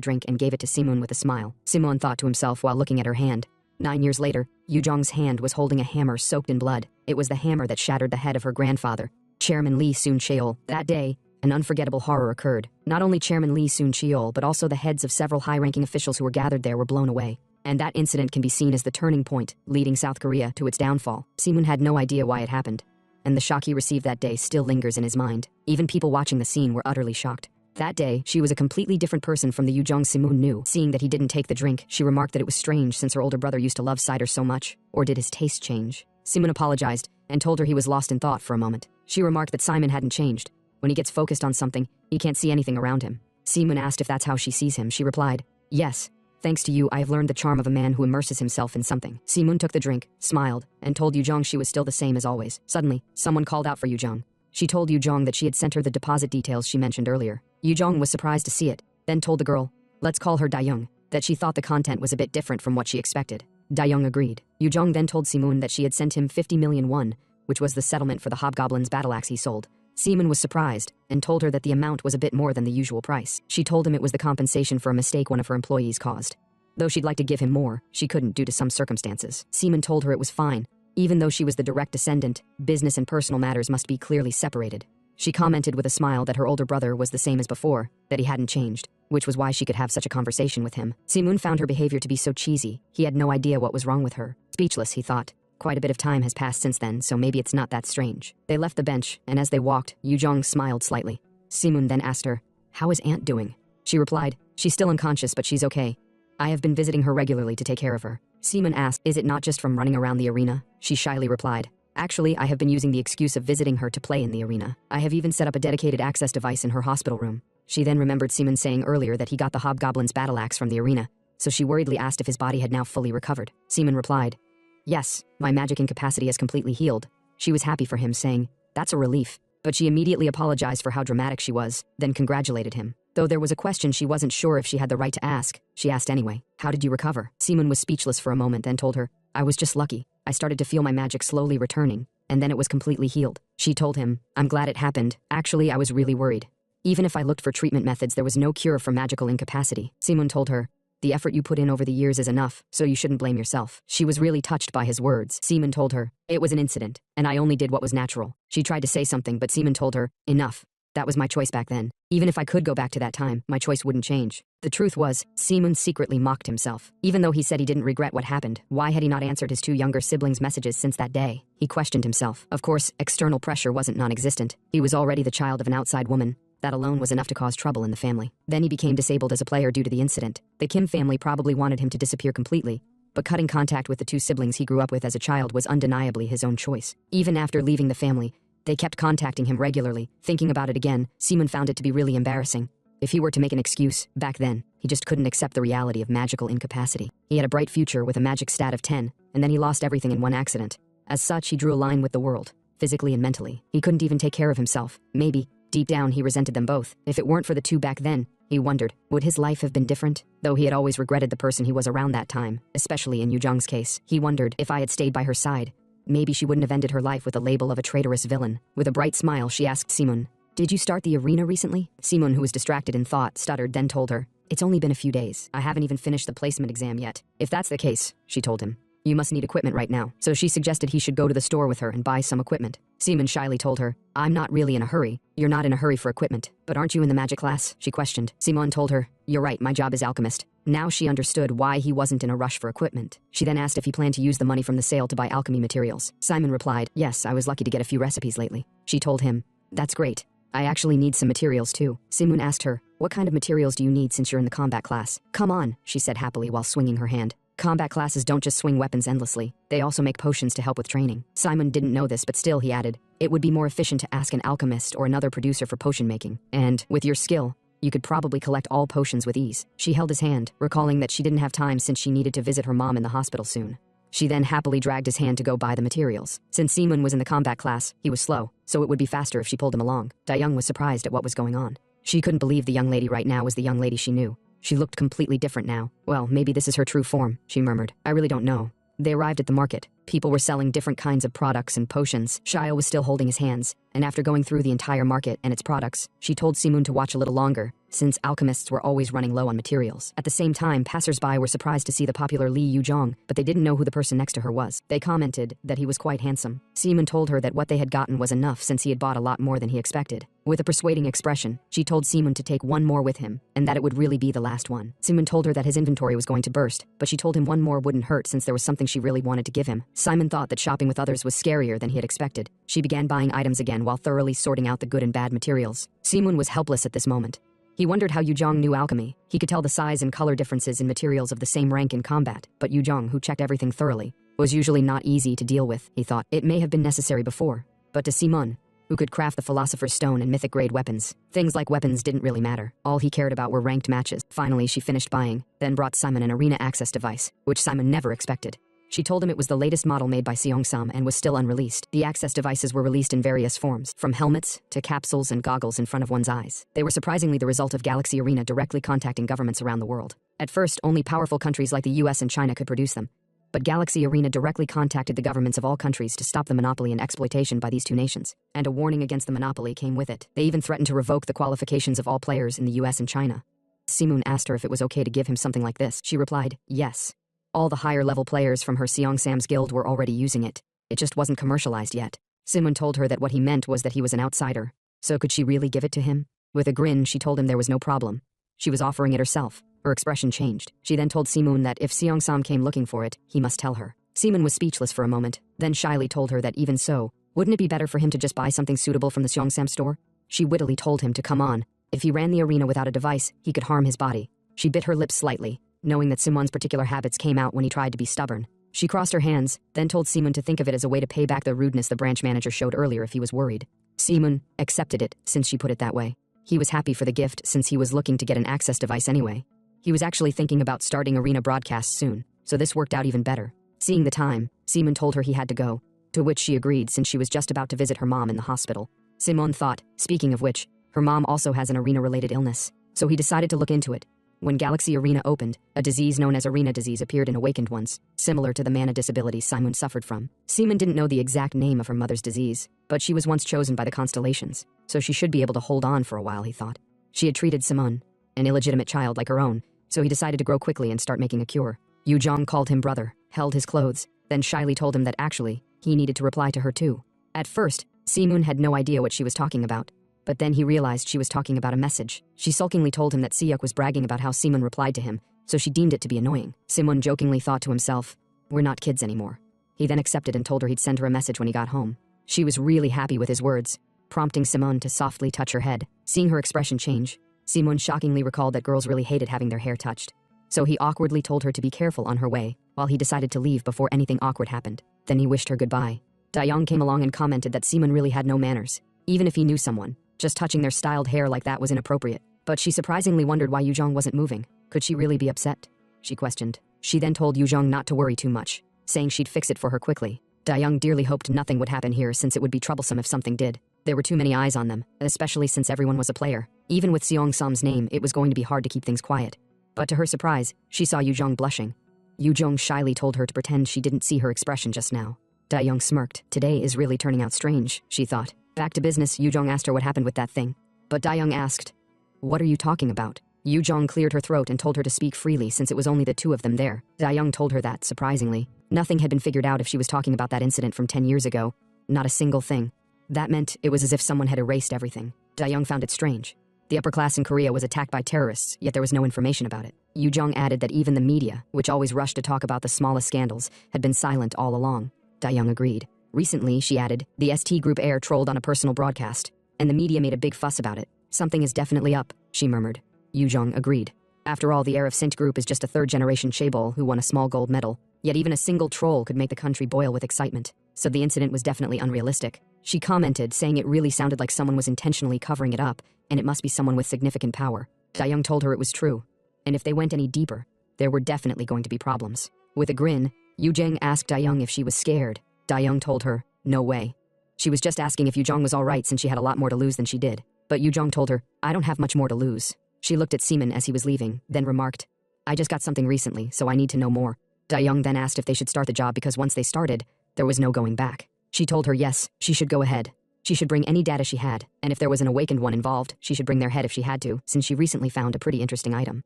drink and gave it to Simon with a smile. Simon thought to himself while looking at her hand. 9 years later, Yu-jong's hand was holding a hammer soaked in blood. It was the hammer that shattered the head of her grandfather, Chairman Lee Soon-cheol. That day, an unforgettable horror occurred. Not only Chairman Lee Soon-cheol, but also the heads of several high-ranking officials who were gathered there were blown away. And that incident can be seen as the turning point, leading South Korea to its downfall. Simon had no idea why it happened, and the shock he received that day still lingers in his mind. Even people watching the scene were utterly shocked. That day, she was a completely different person from the Yu-jong Simon knew. Seeing that he didn't take the drink, she remarked that it was strange since her older brother used to love cider so much. Or did his taste change? Simon apologized and told her he was lost in thought for a moment. She remarked that Simon hadn't changed. When he gets focused on something, he can't see anything around him. Simon asked if that's how she sees him. She replied, Yes. Thanks to you, I have learned the charm of a man who immerses himself in something. Simon took the drink, smiled, and told Yu-jong she was still the same as always. Suddenly, someone called out for Yu-jong. She told Yu-jong that she had sent her the deposit details she mentioned earlier. Yu-jong was surprised to see it, then told the girl, let's call her Dayoung, that she thought the content was a bit different from what she expected. Dayoung agreed. Yu-jong then told Simon that she had sent him 50 million won, which was the settlement for the Hobgoblin's battle axe he sold. Simon was surprised and told her that the amount was a bit more than the usual price. She told him it was the compensation for a mistake one of her employees caused. Though she'd like to give him more, she couldn't due to some circumstances. Seaman told her it was fine. Even though she was the direct descendant, business and personal matters must be clearly separated. She commented with a smile that her older brother was the same as before, that he hadn't changed, which was why she could have such a conversation with him. Seaman found her behavior to be so cheesy, he had no idea what was wrong with her. Speechless, he thought. Quite a bit of time has passed since then, so maybe it's not that strange. They left the bench, and as they walked, Yujong smiled slightly. Seaman then asked her, "How is Aunt doing?" She replied, "She's still unconscious, but she's okay. I have been visiting her regularly to take care of her." Seaman asked, "Is it not just from running around the arena?" She shyly replied, "Actually, I have been using the excuse of visiting her to play in the arena. I have even set up a dedicated access device in her hospital room." She then remembered Seaman saying earlier that he got the Hobgoblin's battle axe from the arena, so she worriedly asked if his body had now fully recovered. Seaman replied, "Yes, my magic incapacity has completely healed." She was happy for him, saying, "That's a relief." But she immediately apologized for how dramatic she was, then congratulated him. Though there was a question she wasn't sure if she had the right to ask, she asked anyway. "How did you recover?" Seaman was speechless for a moment, then told her, "I was just lucky. I started to feel my magic slowly returning, and then it was completely healed." She told him, "I'm glad it happened. Actually, I was really worried. Even if I looked for treatment methods, there was no cure for magical incapacity." Seaman told her, "The effort you put in over the years is enough, so you shouldn't blame yourself." She was really touched by his words. Seaman told her, "It was an incident, and I only did what was natural." She tried to say something, but Seaman told her, "Enough. That was my choice back then. Even if I could go back to that time, my choice wouldn't change." The truth was, Seaman secretly mocked himself. Even though he said he didn't regret what happened, why had he not answered his two younger siblings' messages since that day? He questioned himself. Of course, external pressure wasn't non-existent. He was already the child of an outside woman. That alone was enough to cause trouble in the family. Then he became disabled as a player due to the incident. The Kim family probably wanted him to disappear completely, but cutting contact with the two siblings he grew up with as a child was undeniably his own choice. Even after leaving the family, they kept contacting him regularly. Thinking about it again, Seaman found it to be really embarrassing. If he were to make an excuse, back then, he just couldn't accept the reality of magical incapacity. He had a bright future with a magic stat of 10, and then he lost everything in one accident. As such, he drew a line with the world, physically and mentally. He couldn't even take care of himself. Maybe, deep down, he resented them both. If it weren't for the two back then, he wondered, would his life have been different? Though he had always regretted the person he was around that time, especially in Yujong's case. He wondered, if I had stayed by her side, maybe she wouldn't have ended her life with the label of a traitorous villain. With a bright smile, she asked Seaman, "Did you start the arena recently?" Seaman, who was distracted in thought, stuttered, then told her, "It's only been a few days. I haven't even finished the placement exam yet." "If that's the case," she told him, "you must need equipment right now." So she suggested he should go to the store with her and buy some equipment. Seaman shyly told her, "I'm not really in a hurry." "You're not in a hurry for equipment, but aren't you in the magic class?" she questioned. Seaman told her, "You're right, my job is alchemist." Now she understood why he wasn't in a rush for equipment. She then asked if he planned to use the money from the sale to buy alchemy materials. Simon replied, "Yes, I was lucky to get a few recipes lately." She told him, "That's great. I actually need some materials too." Simun asked her, "What kind of materials do you need since you're in the combat class?" "Come on," she said happily while swinging her hand. "Combat classes don't just swing weapons endlessly. They also make potions to help with training." Simon didn't know this, but still, he added, "It would be more efficient to ask an alchemist or another producer for potion making. And, with your skill, you could probably collect all potions with ease." She held his hand, recalling that she didn't have time since she needed to visit her mom in the hospital soon. She then happily dragged his hand to go buy the materials. Since Seaman was in the combat class, he was slow, so it would be faster if she pulled him along. Dayoung was surprised at what was going on. She couldn't believe the young lady right now was the young lady she knew. She looked completely different now. "Well, maybe this is her true form," she murmured. "I really don't know." They arrived at the market. People were selling different kinds of products and potions. Shia was still holding his hands, and after going through the entire market and its products, she told Simun to watch a little longer, since alchemists were always running low on materials. At the same time, passers-by were surprised to see the popular Li Yuzhong, but they didn't know who the person next to her was. They commented that he was quite handsome. Simun told her that what they had gotten was enough since he had bought a lot more than he expected. With a persuading expression, she told Simun to take one more with him, and that it would really be the last one. Simun told her that his inventory was going to burst, but she told him one more wouldn't hurt since there was something she really wanted to give him. Simon thought that shopping with others was scarier than he had expected. She began buying items again while thoroughly sorting out the good and bad materials. Simun was helpless at this moment. He wondered how Yuzhong knew alchemy. He could tell the size and color differences in materials of the same rank in combat, but Yuzhong, who checked everything thoroughly, was usually not easy to deal with, he thought. It may have been necessary before, but to Simon, who could craft the Philosopher's Stone and mythic-grade weapons, things like weapons didn't really matter. All he cared about were ranked matches. Finally, she finished buying, then brought Simon an arena access device, which Simon never expected. She told him it was the latest model made by Seong-sam and was still unreleased. The access devices were released in various forms, from helmets to capsules and goggles in front of one's eyes. They were surprisingly the result of Galaxy Arena directly contacting governments around the world. At first, only powerful countries like the US and China could produce them. But Galaxy Arena directly contacted the governments of all countries to stop the monopoly and exploitation by these two nations. And a warning against the monopoly came with it. They even threatened to revoke the qualifications of all players in the US and China. Simun asked her if it was okay to give him something like this. She replied, yes. All the higher-level players from her Seongsam's guild were already using it. It just wasn't commercialized yet. Simun told her that what he meant was that he was an outsider. So could she really give it to him? With a grin, she told him there was no problem. She was offering it herself. Her expression changed. She then told Simun that if Seongsam came looking for it, he must tell her. Simun was speechless for a moment, then shyly told her that even so, wouldn't it be better for him to just buy something suitable from the Seongsam store? She wittily told him to come on. If he ran the arena without a device, he could harm his body. She bit her lips slightly, knowing that Simun's particular habits came out when he tried to be stubborn. She crossed her hands, then told Simun to think of it as a way to pay back the rudeness the branch manager showed earlier if he was worried. Simun accepted it since she put it that way. He was happy for the gift since he was looking to get an access device anyway. He was actually thinking about starting arena broadcasts soon, so this worked out even better. Seeing the time, Simun told her he had to go, to which she agreed since she was just about to visit her mom in the hospital. Simon thought, speaking of which, her mom also has an arena-related illness, so he decided to look into it. When Galaxy Arena opened, a disease known as arena disease appeared in awakened ones, similar to the mana disability Simon suffered from. Simon didn't know the exact name of her mother's disease, but she was once chosen by the constellations, so she should be able to hold on for a while, he thought. She had treated Simon, an illegitimate child like her own, so he decided to grow quickly and start making a cure. Yu Zhong called him brother, held his clothes, then shyly told him that actually, he needed to reply to her too. At first, Simun had no idea what she was talking about, but then he realized she was talking about a message. She sulkingly told him that Siyuk was bragging about how Simun replied to him, so she deemed it to be annoying. Simun jokingly thought to himself, we're not kids anymore. He then accepted and told her he'd send her a message when he got home. She was really happy with his words, prompting Simon to softly touch her head. Seeing her expression change, Simun shockingly recalled that girls really hated having their hair touched. So he awkwardly told her to be careful on her way, while he decided to leave before anything awkward happened. Then he wished her goodbye. Dayong came along and commented that Simun really had no manners. Even if he knew someone, just touching their styled hair like that was inappropriate. But she surprisingly wondered why Yuzhong wasn't moving. Could she really be upset? She questioned. She then told Yuzhong not to worry too much, saying she'd fix it for her quickly. Dayong dearly hoped nothing would happen here since it would be troublesome if something did. There were too many eyes on them, especially since everyone was a player. Even with Seong Sam's name, it was going to be hard to keep things quiet. But to her surprise, she saw Yuzhong blushing. Yuzhong shyly told her to pretend she didn't see her expression just now. Dayong smirked. Today is really turning out strange, she thought. Back to business, Yuzhong asked her what happened with that thing. But Dayong asked, what are you talking about? Yuzhong cleared her throat and told her to speak freely since it was only the two of them there. Dayong told her that, surprisingly, nothing had been figured out if she was talking about that incident from 10 years ago. Not a single thing. That meant it was as if someone had erased everything. Dayong found it strange. The upper class in Korea was attacked by terrorists, yet there was no information about it. Yuzhong added that even the media, which always rushed to talk about the smallest scandals, had been silent all along. Dayong agreed. Recently, she added, the ST Group air trolled on a personal broadcast, and the media made a big fuss about it. Something is definitely up, she murmured. Yuzhong agreed. After all, the heir of Sint Group is just a third-generation chaebol who won a small gold medal, yet even a single troll could make the country boil with excitement, so the incident was definitely unrealistic. She commented, saying it really sounded like someone was intentionally covering it up, and it must be someone with significant power. Dayong told her it was true, and if they went any deeper, there were definitely going to be problems. With a grin, Yuzhong asked Dayong if she was scared. Dayong told her, no way. She was just asking if Yuzhong was alright since she had a lot more to lose than she did. But Yuzhong told her, I don't have much more to lose. She looked at Seaman as he was leaving, then remarked, I just got something recently, so I need to know more. Dayong then asked if they should start the job because once they started, there was no going back. She told her yes, she should go ahead. She should bring any data she had, and if there was an awakened one involved, she should bring their head if she had to, since she recently found a pretty interesting item.